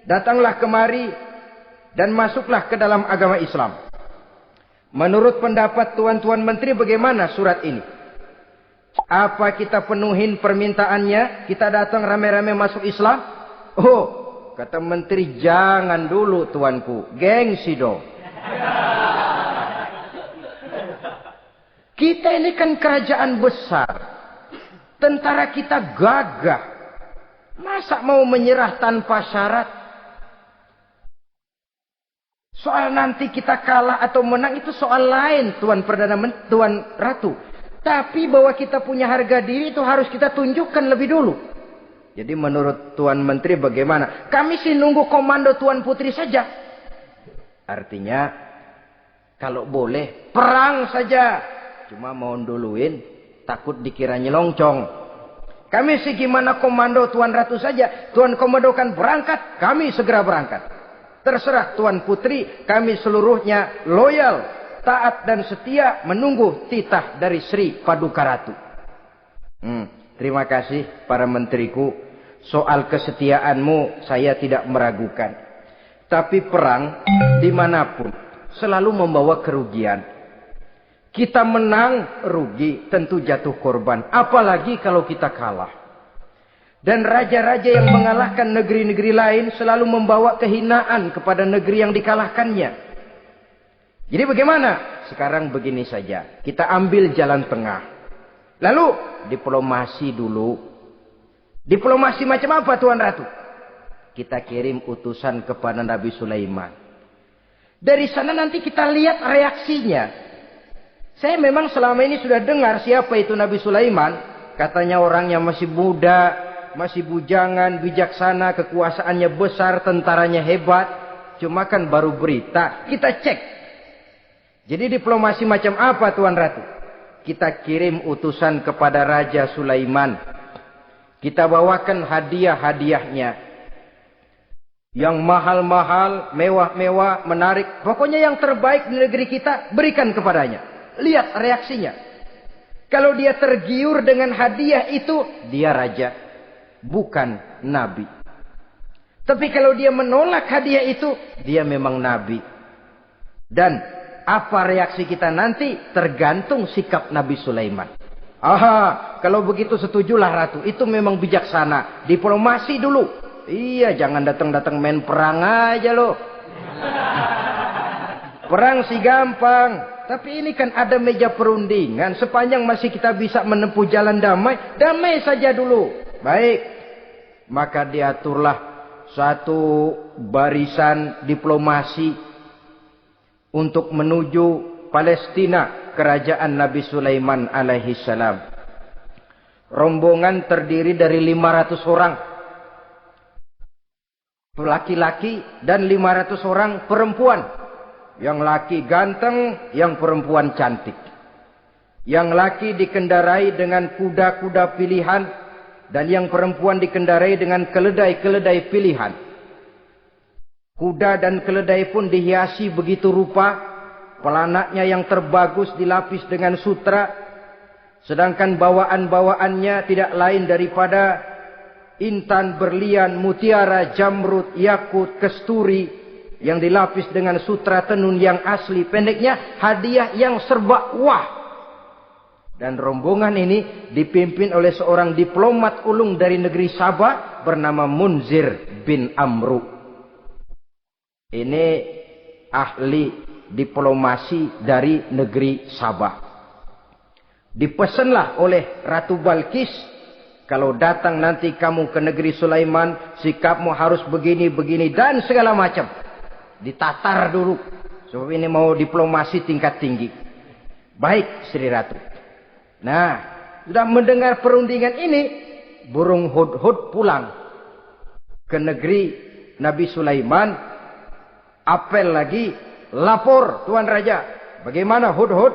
Datanglah kemari dan masuklah ke dalam agama Islam. Menurut pendapat tuan-tuan menteri, bagaimana surat ini? Apa kita penuhin permintaannya? Kita datang rame-rame masuk Islam? Oh, kata menteri, jangan dulu tuanku. Gengsi dong. Kita ini kan kerajaan besar. Tentara kita gagah. Masa mau menyerah tanpa syarat? Soal nanti kita kalah atau menang itu soal lain, Tuan Perdana Menteri, Tuan Ratu. Tapi bahwa kita punya harga diri itu harus kita tunjukkan lebih dulu. Jadi menurut Tuan Menteri bagaimana? Kami sih nunggu komando Tuan Putri saja. Artinya, kalau boleh, perang saja. Cuma mau duluin, takut dikira nyelongcong. Kami sih gimana komando Tuan Ratu saja. Tuan komandokan berangkat, kami segera berangkat. Terserah Tuan Putri, kami seluruhnya loyal, taat dan setia menunggu titah dari Sri Paduka Ratu. Terima kasih para menteriku. Soal kesetiaanmu saya tidak meragukan. Tapi perang dimanapun selalu membawa kerugian. Kita menang, rugi, tentu jatuh korban. Apalagi kalau kita kalah. Dan raja-raja yang mengalahkan negeri-negeri lain selalu membawa kehinaan kepada negeri yang dikalahkannya. Jadi bagaimana? Sekarang begini saja. Kita ambil jalan tengah. Lalu diplomasi dulu. Diplomasi macam apa Tuan Ratu? Kita kirim utusan kepada Nabi Sulaiman. Dari sana nanti kita lihat reaksinya. Saya memang selama ini sudah dengar siapa itu Nabi Sulaiman. Katanya orangnya masih muda, masih bujangan, bijaksana, kekuasaannya besar, tentaranya hebat. Cuma kan baru berita, kita cek. Jadi diplomasi macam apa Tuan Ratu? Kita kirim utusan kepada Raja Sulaiman. Kita bawakan hadiah-hadiahnya. Yang mahal-mahal, mewah-mewah, menarik. Pokoknya yang terbaik di negeri kita, berikan kepadanya. Lihat reaksinya. Kalau dia tergiur dengan hadiah itu, dia raja. Bukan nabi. Tapi kalau dia menolak hadiah itu, dia memang nabi. Dan apa reaksi kita nanti tergantung sikap Nabi Sulaiman. Aha, kalau begitu setujulah Ratu. Itu memang bijaksana. Diplomasi dulu. Iya, jangan datang-datang main perang aja loh. Perang sih gampang. Tapi ini kan ada meja perundingan. Sepanjang masih kita bisa menempuh jalan damai, damai saja dulu. Baik. Maka diaturlah satu barisan diplomasi untuk menuju Palestina, kerajaan Nabi Sulaiman alaihi salam. Rombongan terdiri dari 500 orang laki-laki dan 500 orang perempuan. Yang laki ganteng, yang perempuan cantik. Yang laki dikendarai dengan kuda-kuda pilihan dan yang perempuan dikendarai dengan keledai-keledai pilihan. Kuda dan keledai pun dihiasi begitu rupa. Pelanaknya yang terbagus dilapis dengan sutra. Sedangkan bawaan-bawaannya tidak lain daripada intan, berlian, mutiara, jamrud, yakut, kesturi. Yang dilapis dengan sutra tenun yang asli. Pendeknya hadiah yang serba wah. Dan rombongan ini dipimpin oleh seorang diplomat ulung dari negeri Sabah. Bernama Munzir bin Amru. Ini ahli diplomasi dari negeri Sabah. Dipesanlah oleh Ratu Balkis, kalau datang nanti kamu ke negeri Sulaiman, sikapmu harus begini, begini, dan segala macam. Ditatar dulu. Sebab ini mau diplomasi tingkat tinggi. Baik, Sri Ratu. Nah, sudah mendengar perundingan ini, burung hudhud pulang ke negeri Nabi Sulaiman. Apel lagi, lapor Tuan Raja. Bagaimana hudhud?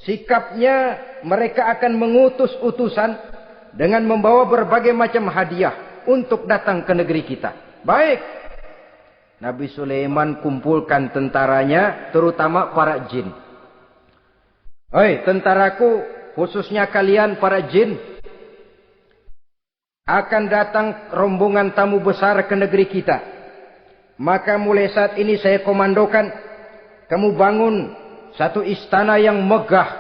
Sikapnya mereka akan mengutus utusan dengan membawa berbagai macam hadiah untuk datang ke negeri kita. Baik. Nabi Sulaiman kumpulkan tentaranya, terutama para jin. Hei tentaraku, khususnya kalian para jin. Akan datang rombongan tamu besar ke negeri kita. Maka mulai saat ini saya komandokan. Kamu bangun satu istana yang megah.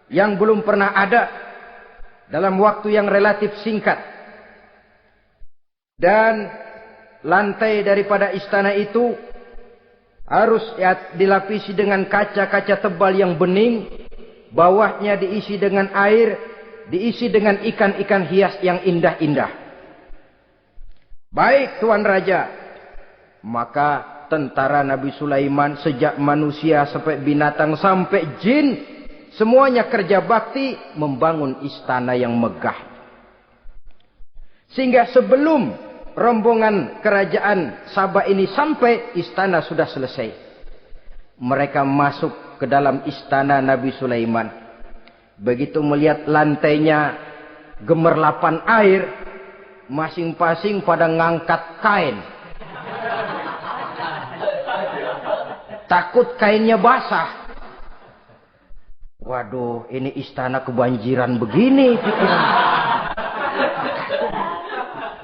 yang belum pernah ada dalam waktu yang relatif singkat. Dan lantai daripada istana itu harus dilapisi dengan kaca-kaca tebal yang bening. Bawahnya diisi dengan air, diisi dengan ikan-ikan hias yang indah-indah. Baik Tuan Raja. Maka tentara Nabi Sulaiman, sejak manusia sampai binatang sampai jin, semuanya kerja bakti membangun istana yang megah. Sehingga sebelum rombongan kerajaan Sabah ini sampai, istana sudah selesai. Mereka masuk ke dalam istana Nabi Sulaiman. Begitu melihat lantainya gemerlapan air, masing-masing pada ngangkat kain. Takut kainnya basah. Waduh, ini istana kebanjiran begini.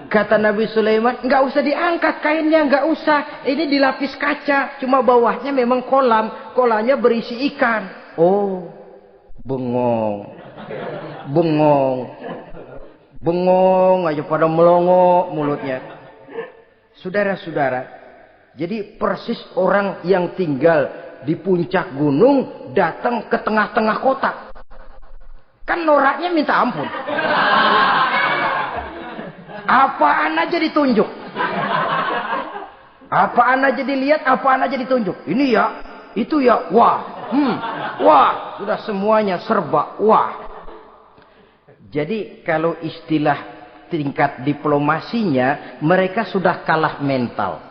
Kata Nabi Sulaiman, nggak usah diangkat kainnya, nggak usah. Ini dilapis kaca, cuma bawahnya memang kolam. Kolamnya berisi ikan. Oh, bengong. Bengong. Bengong aja pada melongo mulutnya. Saudara-saudara, jadi persis orang yang tinggal di puncak gunung datang ke tengah-tengah kota. Kan noraknya minta ampun. Apaan aja ditunjuk. Apaan aja dilihat, apaan aja ditunjuk. Ini ya, itu ya, wah. Wah, sudah semuanya serba wah. Jadi kalau istilah tingkat diplomasinya, mereka sudah kalah mental.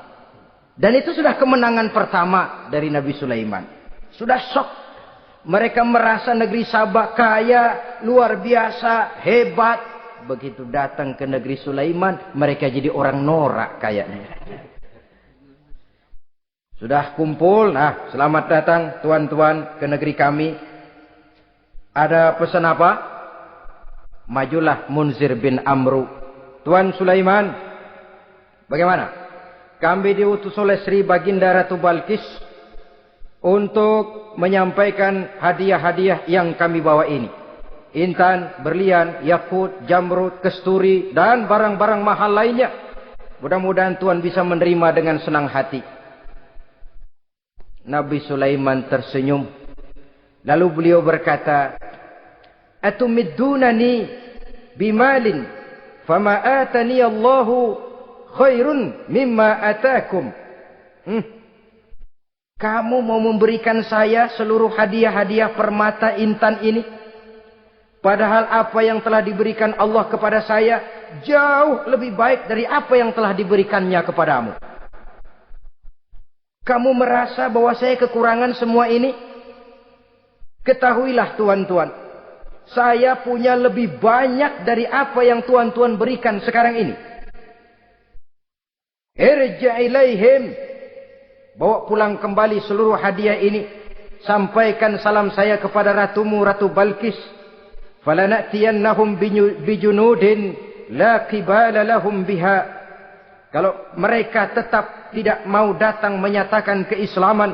Dan itu sudah kemenangan pertama dari Nabi Sulaiman. Sudah shock. Mereka merasa negeri Sabah kaya, luar biasa, hebat. Begitu datang ke negeri Sulaiman, mereka jadi orang norak kayaknya. Sudah kumpul, nah selamat datang tuan-tuan ke negeri kami. Ada pesan apa? Majulah Munzir bin Amru. Tuan Sulaiman, bagaimana? Kami diutus oleh Sri Baginda Ratu Balkis untuk menyampaikan hadiah-hadiah yang kami bawa ini. Intan, berlian, yakut, jamrud, kesturi, dan barang-barang mahal lainnya. Mudah-mudahan Tuan bisa menerima dengan senang hati. Nabi Sulaiman tersenyum. Lalu beliau berkata, Atumiddunani bimalin, fama atani Allahu khairun mimma atakum. Kamu mau memberikan saya seluruh hadiah-hadiah permata intan ini, padahal apa yang telah diberikan Allah kepada saya jauh lebih baik dari apa yang telah diberikannya kepadamu. Kamu merasa bahwa saya kekurangan semua ini? Ketahuilah tuan-tuan, saya punya lebih banyak dari apa yang tuan-tuan berikan sekarang ini. Irja' ilaihim, bawa pulang kembali seluruh hadiah ini. Sampaikan salam saya kepada ratumu, Ratu Balkis. Falana'tiyannahum bijunudin la qibala lahum biha. Kalau mereka tetap tidak mau datang menyatakan keislaman,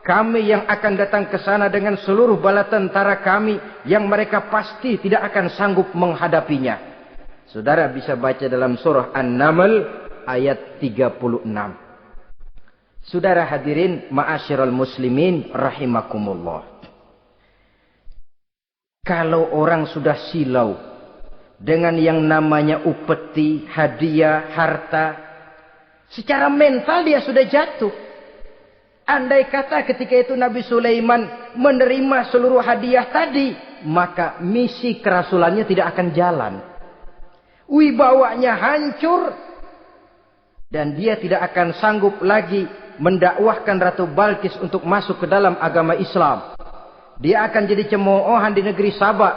kami yang akan datang ke sana dengan seluruh bala tentara kami yang mereka pasti tidak akan sanggup menghadapinya. Saudara bisa baca dalam surah An-Naml ayat 36. Saudara hadirin ma'asyiral muslimin rahimakumullah. Kalau orang sudah silau dengan yang namanya upeti, hadiah, harta, secara mental dia sudah jatuh. Andai kata ketika itu Nabi Sulaiman menerima seluruh hadiah tadi, maka misi kerasulannya tidak akan jalan. Wibawanya hancur. Dan dia tidak akan sanggup lagi mendakwahkan Ratu Balkis untuk masuk ke dalam agama Islam. Dia akan jadi cemoohan di negeri Sabah.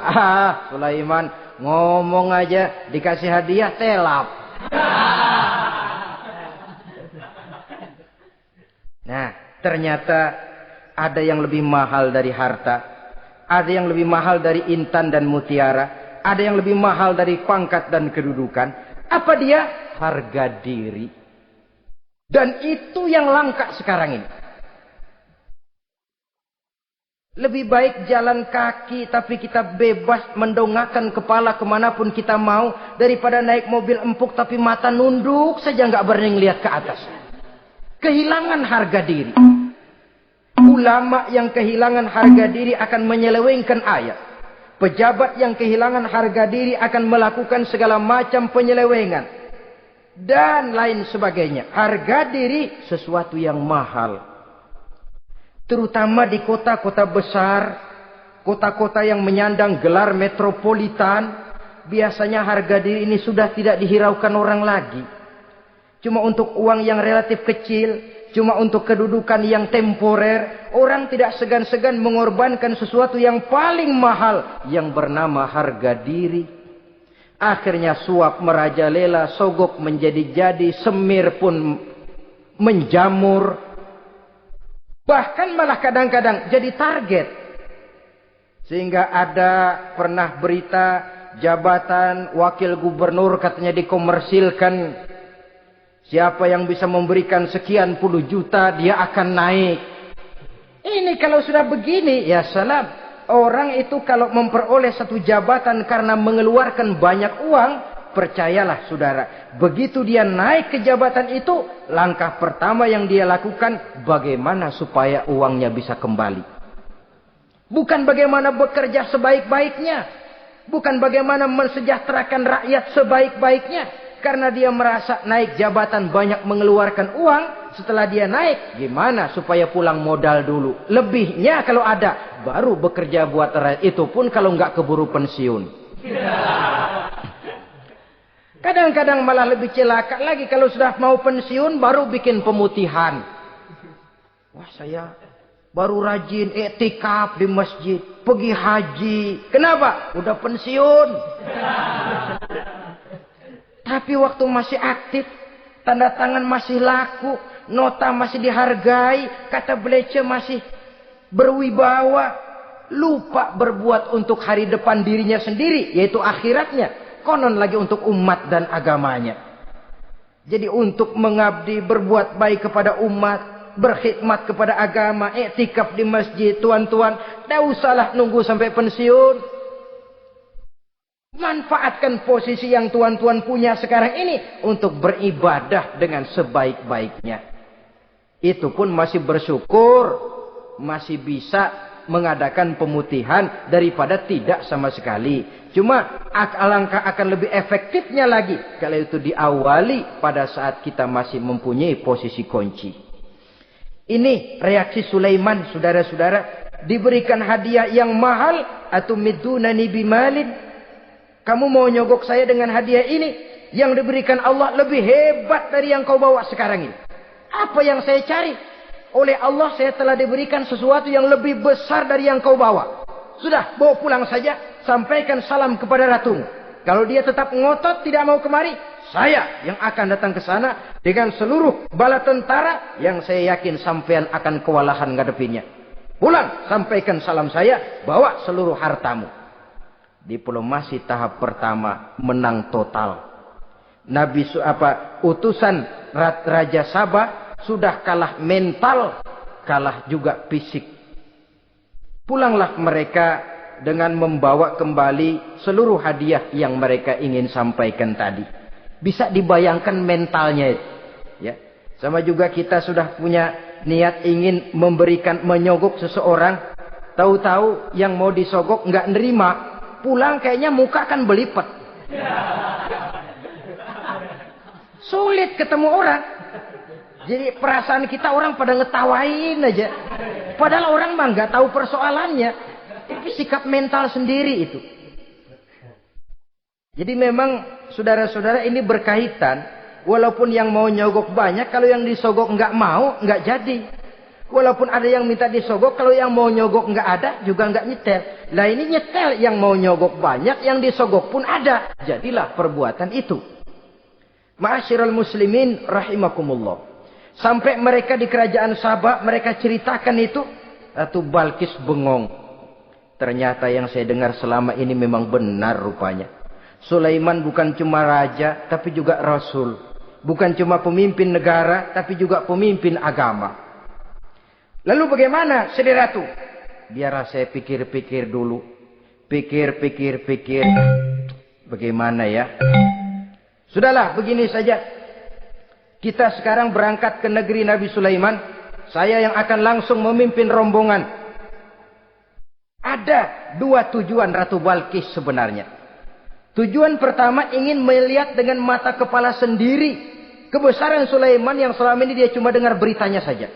Sulaiman ngomong aja dikasih hadiah telap. Nah, ternyata ada yang lebih mahal dari harta. Ada yang lebih mahal dari intan dan mutiara. Ada yang lebih mahal dari pangkat dan kedudukan. Apa dia? Harga diri. Dan itu yang langka sekarang ini. Lebih baik jalan kaki tapi kita bebas mendongakkan kepala kemanapun kita mau. Daripada naik mobil empuk tapi mata nunduk saja nggak berani lihat ke atas. Kehilangan harga diri. Ulama yang kehilangan harga diri akan menyelewengkan ayat. Pejabat yang kehilangan harga diri akan melakukan segala macam penyelewengan. Dan lain sebagainya. Harga diri sesuatu yang mahal. Terutama di kota-kota besar, kota-kota yang menyandang gelar metropolitan, biasanya harga diri ini sudah tidak dihiraukan orang lagi. Cuma untuk uang yang relatif kecil, cuma untuk kedudukan yang temporer, orang tidak segan-segan mengorbankan sesuatu yang paling mahal yang bernama harga diri. Akhirnya suap merajalela, sogok menjadi-jadi, semir pun menjamur. Bahkan malah kadang-kadang jadi target. Sehingga ada pernah berita jabatan wakil gubernur katanya dikomersilkan. Siapa yang bisa memberikan sekian puluh juta dia akan naik. Ini kalau sudah begini ya salam. Orang itu kalau memperoleh satu jabatan karena mengeluarkan banyak uang, percayalah saudara, begitu dia naik ke jabatan itu, langkah pertama yang dia lakukan, bagaimana supaya uangnya bisa kembali. Bukan bagaimana bekerja sebaik-baiknya. Bukan bagaimana mensejahterakan rakyat sebaik-baiknya. Karena dia merasa naik jabatan banyak mengeluarkan uang, setelah dia naik, gimana supaya pulang modal dulu. Lebihnya kalau ada, baru bekerja buat rakyat. Itu pun kalau nggak keburu pensiun. Kadang-kadang malah lebih celaka lagi kalau sudah mau pensiun baru bikin pemutihan. Wah saya baru rajin iktikaf di masjid, pergi haji. Kenapa? Udah pensiun. Tapi waktu masih aktif, tanda tangan masih laku, nota masih dihargai, kata belece masih berwibawa, lupa berbuat untuk hari depan dirinya sendiri, yaitu akhiratnya. Konon lagi untuk umat dan agamanya. Jadi untuk mengabdi, berbuat baik kepada umat, berkhidmat kepada agama, iktikaf di masjid, tuan-tuan, tidak usahlah nunggu sampai pensiun. Manfaatkan posisi yang tuan-tuan punya sekarang ini untuk beribadah dengan sebaik-baiknya. Itu pun masih bersyukur, masih bisa mengadakan pemutihan daripada tidak sama sekali. Cuma alangkah akan lebih efektifnya lagi kalau itu diawali pada saat kita masih mempunyai posisi kunci. Ini reaksi Sulaiman, saudara-saudara. Diberikan hadiah yang mahal, atau midunani bimalin. Kamu mau nyogok saya dengan hadiah ini? Yang diberikan Allah lebih hebat dari yang kau bawa sekarang ini. Apa yang saya cari? Oleh Allah saya telah diberikan sesuatu yang lebih besar dari yang kau bawa. Sudah, bawa pulang saja. Sampaikan salam kepada ratumu. Kalau dia tetap ngotot tidak mau kemari, saya yang akan datang ke sana dengan seluruh bala tentara yang saya yakin sampean akan kewalahan ngadepinnya. Pulang, sampaikan salam saya, bawa seluruh hartamu. Diplomasi tahap pertama menang total. Utusan Raja Sabah sudah kalah mental, kalah juga fisik. Pulanglah mereka dengan membawa kembali seluruh hadiah yang mereka ingin sampaikan tadi. Bisa dibayangkan mentalnya itu. Ya. Sama juga kita sudah punya niat ingin menyogok seseorang. Tahu-tahu yang mau disogok nggak nerima. Pulang kayaknya muka kan belipet. Sulit ketemu orang. Jadi perasaan kita orang pada ngetawain aja. Padahal orang mah nggak tahu persoalannya. Tapi sikap mental sendiri itu. Jadi memang saudara-saudara ini berkaitan. Walaupun yang mau nyogok banyak, kalau yang disogok nggak mau, nggak jadi. Walaupun ada yang minta disogok, kalau yang mau nyogok nggak ada, juga nggak nyetel. Lah ini nyetel, yang mau nyogok banyak, yang disogok pun ada. Jadilah perbuatan itu. Ma'asyiral muslimin rahimakumullah. Sampai mereka di kerajaan Sabah, mereka ceritakan itu. Ratu Balkis bengong. Ternyata yang saya dengar selama ini memang benar rupanya. Sulaiman bukan cuma raja, tapi juga rasul. Bukan cuma pemimpin negara, tapi juga pemimpin agama. Lalu bagaimana, saudara ratu? biarlah saya pikir-pikir dulu. Pikir. Bagaimana ya? Sudahlah, begini saja. Kita sekarang berangkat ke negeri Nabi Sulaiman. Saya yang akan langsung memimpin rombongan. Ada 2 tujuan Ratu Balkis sebenarnya. Tujuan pertama ingin melihat dengan mata kepala sendiri kebesaran Sulaiman yang selama ini dia cuma dengar beritanya saja.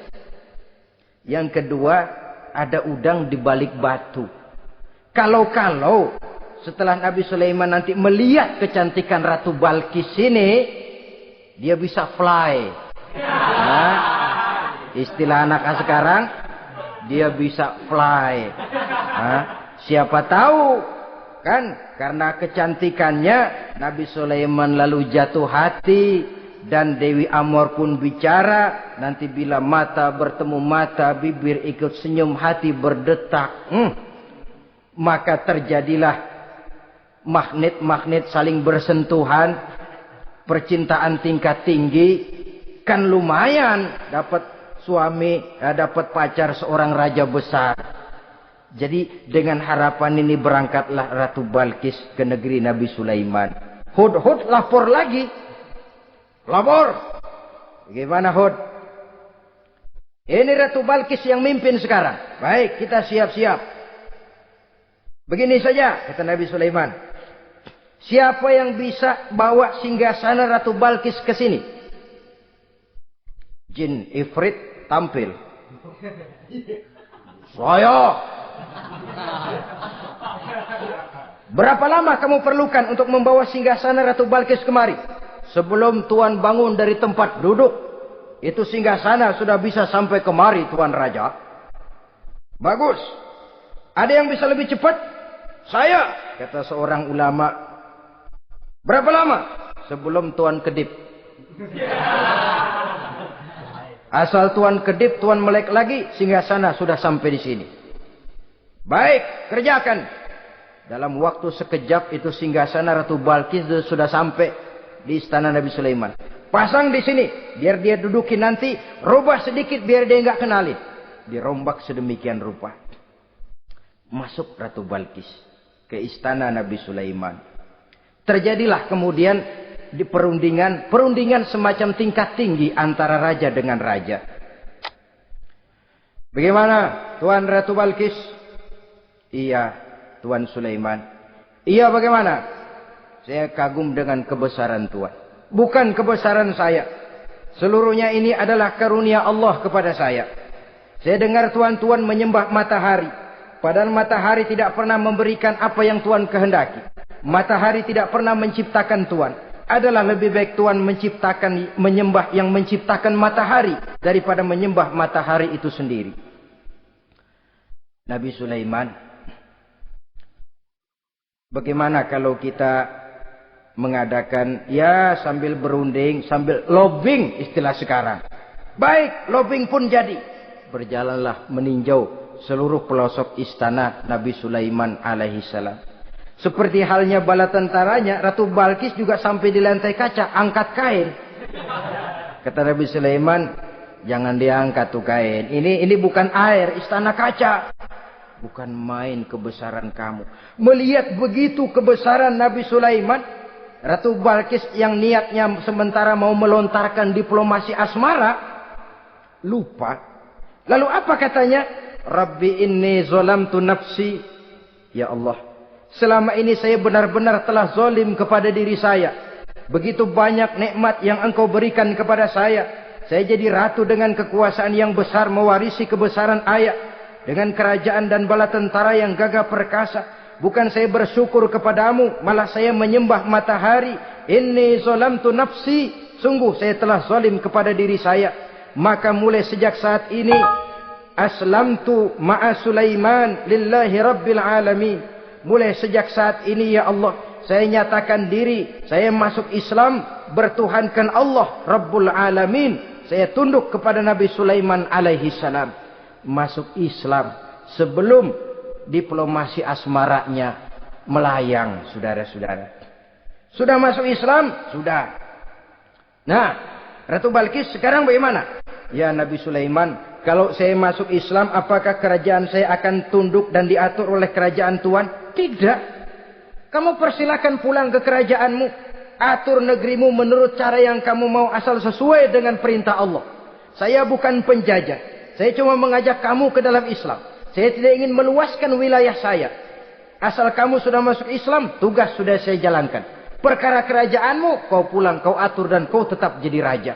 Yang kedua, ada udang di balik batu. Kalau setelah Nabi Sulaiman nanti melihat kecantikan Ratu Balkis ini, dia bisa fly. Nah, istilah anak sekarang, dia bisa fly. Nah, siapa tahu kan karena kecantikannya Nabi Sulaiman lalu jatuh hati dan Dewi Amor pun bicara. Nanti bila mata bertemu mata, bibir ikut senyum, hati berdetak. Maka terjadilah magnet-magnet saling bersentuhan, percintaan tingkat tinggi. Kan lumayan dapat suami, dapat pacar seorang raja besar. Jadi dengan harapan ini berangkatlah Ratu Balkis ke negeri Nabi Sulaiman. Hud lapor lagi. Lapor. Bagaimana Hud? Ini Ratu Balkis yang mimpin sekarang. Baik, kita siap-siap. Begini saja, kata Nabi Sulaiman. Siapa yang bisa bawa singgasana Ratu Balkis ke sini? Jin Ifrit tampil. Saya. Berapa lama kamu perlukan untuk membawa singgasana Ratu Balkis kemari? Sebelum Tuan bangun dari tempat duduk, itu singgasana sudah bisa sampai kemari, Tuan Raja. Bagus. Ada yang bisa lebih cepat? Saya, kata seorang ulama. Berapa lama? Sebelum Tuan kedip. Asal Tuan kedip, Tuan melek lagi, singgasana sudah sampai di sini. Baik, kerjakan. Dalam waktu sekejap itu singgasana Ratu Balkis sudah sampai di istana Nabi Sulaiman. Pasang di sini, biar dia dudukin nanti. Rubah sedikit biar dia nggak kenalin. Dirombak sedemikian rupa. Masuk Ratu Balkis ke istana Nabi Sulaiman. Terjadilah kemudian di perundingan semacam tingkat tinggi antara raja dengan raja. Bagaimana Tuan Ratu Balkis? Iya, Tuan Sulaiman. Iya, bagaimana? Saya kagum dengan kebesaran Tuan. Bukan kebesaran saya. Seluruhnya ini adalah karunia Allah kepada saya. Saya dengar Tuan menyembah matahari. Padahal matahari tidak pernah memberikan apa yang Tuhan kehendaki. Matahari tidak pernah menciptakan Tuhan. Adalah lebih baik Tuhan menyembah yang menciptakan matahari daripada menyembah matahari itu sendiri. Nabi Sulaiman, bagaimana kalau kita mengadakan ya sambil berunding, sambil lobbying istilah sekarang. Baik, lobbying pun jadi. Berjalanlah meninjau seluruh pelosok istana Nabi Sulaiman alaihi salam. Seperti halnya bala tentaranya, Ratu Balkis juga sampai di lantai kaca, angkat kain. Kata Nabi Sulaiman, jangan diangkat tuh kain. Ini bukan air, istana kaca. Bukan main kebesaran kamu. Melihat begitu kebesaran Nabi Sulaiman, Ratu Balkis yang niatnya sementara mau melontarkan diplomasi asmara, lupa. Lalu apa katanya? Rabbi inni zolamtu nafsi. Ya Allah, selama ini saya benar-benar telah zolim kepada diri saya. Begitu banyak nikmat yang engkau berikan kepada saya. Saya jadi ratu dengan kekuasaan yang besar, mewarisi kebesaran ayah. Dengan kerajaan dan bala tentara yang gagah perkasa. Bukan saya bersyukur kepadamu, malah saya menyembah matahari. Inni zolamtu nafsi. Sungguh saya telah zolim kepada diri saya. Maka mulai sejak saat ini, aslamtu ma'a Sulaiman lillahi rabbil alamin. Mulai sejak saat ini ya Allah, saya nyatakan diri, saya masuk Islam, bertuhankan Allah Rabbul Alamin. Saya tunduk kepada Nabi Sulaiman alaihi salam. Masuk Islam sebelum diplomasi asmaranya melayang, saudara-saudara. Sudah masuk Islam? Sudah. Nah, Ratu Balkis sekarang bagaimana? Ya Nabi Sulaiman, Kalau saya masuk Islam, apakah kerajaan saya akan tunduk dan diatur oleh kerajaan Tuhan? Tidak. Kamu persilakan pulang ke kerajaanmu. Atur negerimu menurut cara yang kamu mau, asal sesuai dengan perintah Allah. Saya bukan penjajah. Saya cuma mengajak kamu ke dalam Islam. Saya tidak ingin meluaskan wilayah saya. Asal kamu sudah masuk Islam, tugas sudah saya jalankan. Perkara kerajaanmu, kau pulang, kau atur, dan kau tetap jadi raja.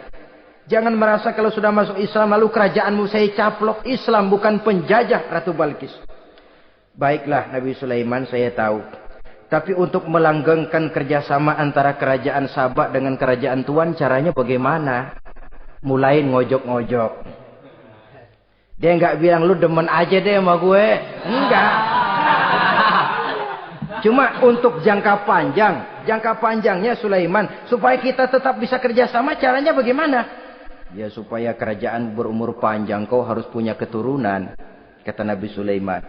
Jangan merasa kalau sudah masuk Islam lalu kerajaanmu saya caplok. Islam bukan penjajah, Ratu Balkis. Baiklah Nabi Sulaiman, saya tahu. Tapi untuk melanggengkan kerjasama antara kerajaan Sabak dengan kerajaan Tuhan, caranya bagaimana? Mulai ngojok-ngojok. Dia nggak bilang lu demen aja deh sama gue. Enggak. Cuma untuk jangka panjang. Jangka panjangnya Sulaiman. Supaya kita tetap bisa kerjasama, caranya bagaimana? Ya supaya kerajaan berumur panjang, kau harus punya keturunan. Kata Nabi Sulaiman.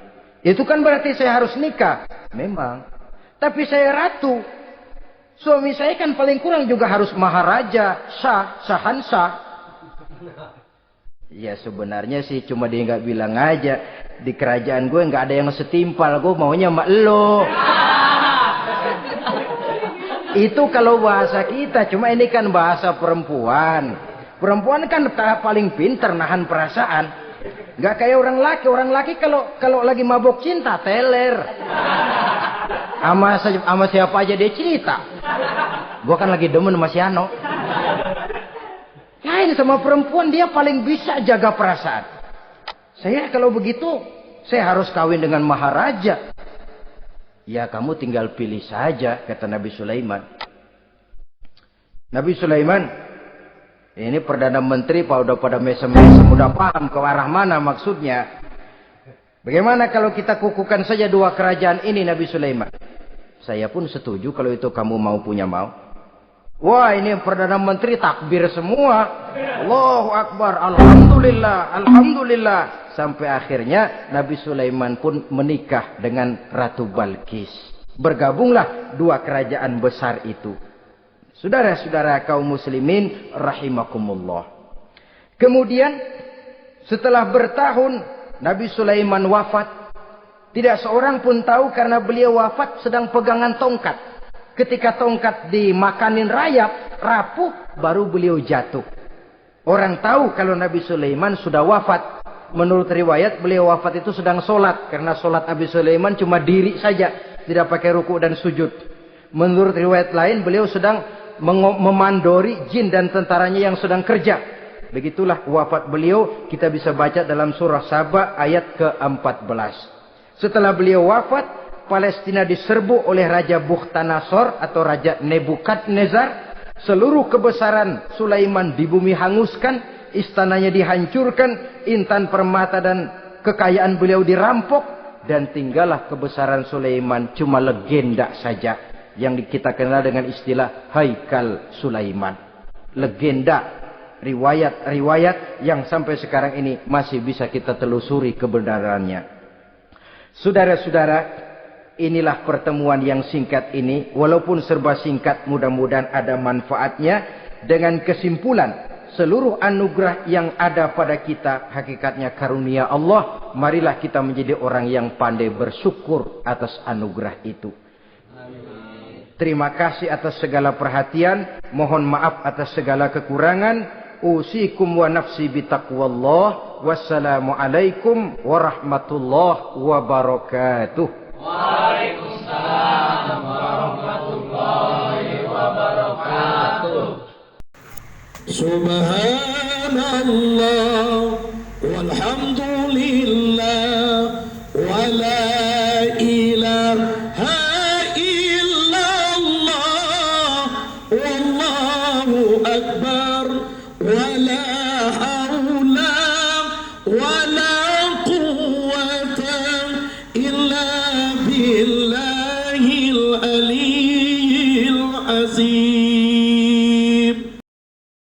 Itu kan berarti saya harus nikah. Memang. Tapi saya ratu. Suami saya kan paling kurang juga harus maharaja, sahansa. Ya sebenarnya sih cuma dia nggak bilang aja. Di kerajaan gue nggak ada yang setimpal. Gue maunya sama elo. Itu kalau bahasa kita. Cuma ini kan bahasa perempuan. Perempuan kan paling pintar nahan perasaan. Nggak kayak orang laki. Orang laki kalau lagi mabok cinta teler. Sama siapa aja dia cerita. Gue kan lagi demen sama si Ano. Lain sama perempuan, dia paling bisa jaga perasaan. Saya kalau begitu, saya harus kawin dengan maharaja. Ya kamu tinggal pilih saja, kata Nabi Sulaiman. Nabi Sulaiman, ini Perdana Menteri udah pada mesem-mesem, udah paham ke arah mana maksudnya. Bagaimana kalau kita kukuhkan saja dua kerajaan ini, Nabi Sulaiman? Saya pun setuju kalau itu kamu punya mau. Wah, ini Perdana Menteri takbir semua. Allahu Akbar, Alhamdulillah, Alhamdulillah. Sampai akhirnya Nabi Sulaiman pun menikah dengan Ratu Balkis. Bergabunglah dua kerajaan besar itu. Saudara-saudara kaum muslimin rahimakumullah. Kemudian setelah bertahun Nabi Sulaiman wafat. Tidak seorang pun tahu karena beliau wafat sedang pegangan tongkat. Ketika tongkat dimakanin rayap, rapuh, baru beliau jatuh. Orang tahu kalau Nabi Sulaiman sudah wafat. Menurut riwayat beliau wafat itu sedang sholat. Karena sholat Nabi Sulaiman cuma diri saja. Tidak pakai ruku dan sujud. Menurut riwayat lain beliau sedang memandori jin dan tentaranya yang sedang kerja. Begitulah wafat beliau. Kita bisa baca dalam surah Saba ayat ke-14. Setelah beliau wafat, Palestina diserbu oleh Raja Bukhtanasor atau Raja Nebukadnezar. Seluruh kebesaran Sulaiman di bumi hanguskan, istananya dihancurkan, intan permata dan kekayaan beliau dirampok, dan tinggallah kebesaran Sulaiman cuma legenda saja yang kita kenal dengan istilah Haikal Sulaiman. Legenda, riwayat-riwayat yang sampai sekarang ini masih bisa kita telusuri kebenarannya. Saudara-saudara, inilah pertemuan yang singkat ini. Walaupun serba singkat, mudah-mudahan ada manfaatnya. Dengan kesimpulan, seluruh anugerah yang ada pada kita hakikatnya karunia Allah. Marilah kita menjadi orang yang pandai bersyukur atas anugerah itu. Terima kasih atas segala perhatian. Mohon maaf atas segala kekurangan. Usikum wa nafsi bitaqwallah. Wassalamualaikum warahmatullahi wabarakatuh. Waalaikumsalam warahmatullahi wabarakatuh. Subhanallah walhamdulillah wala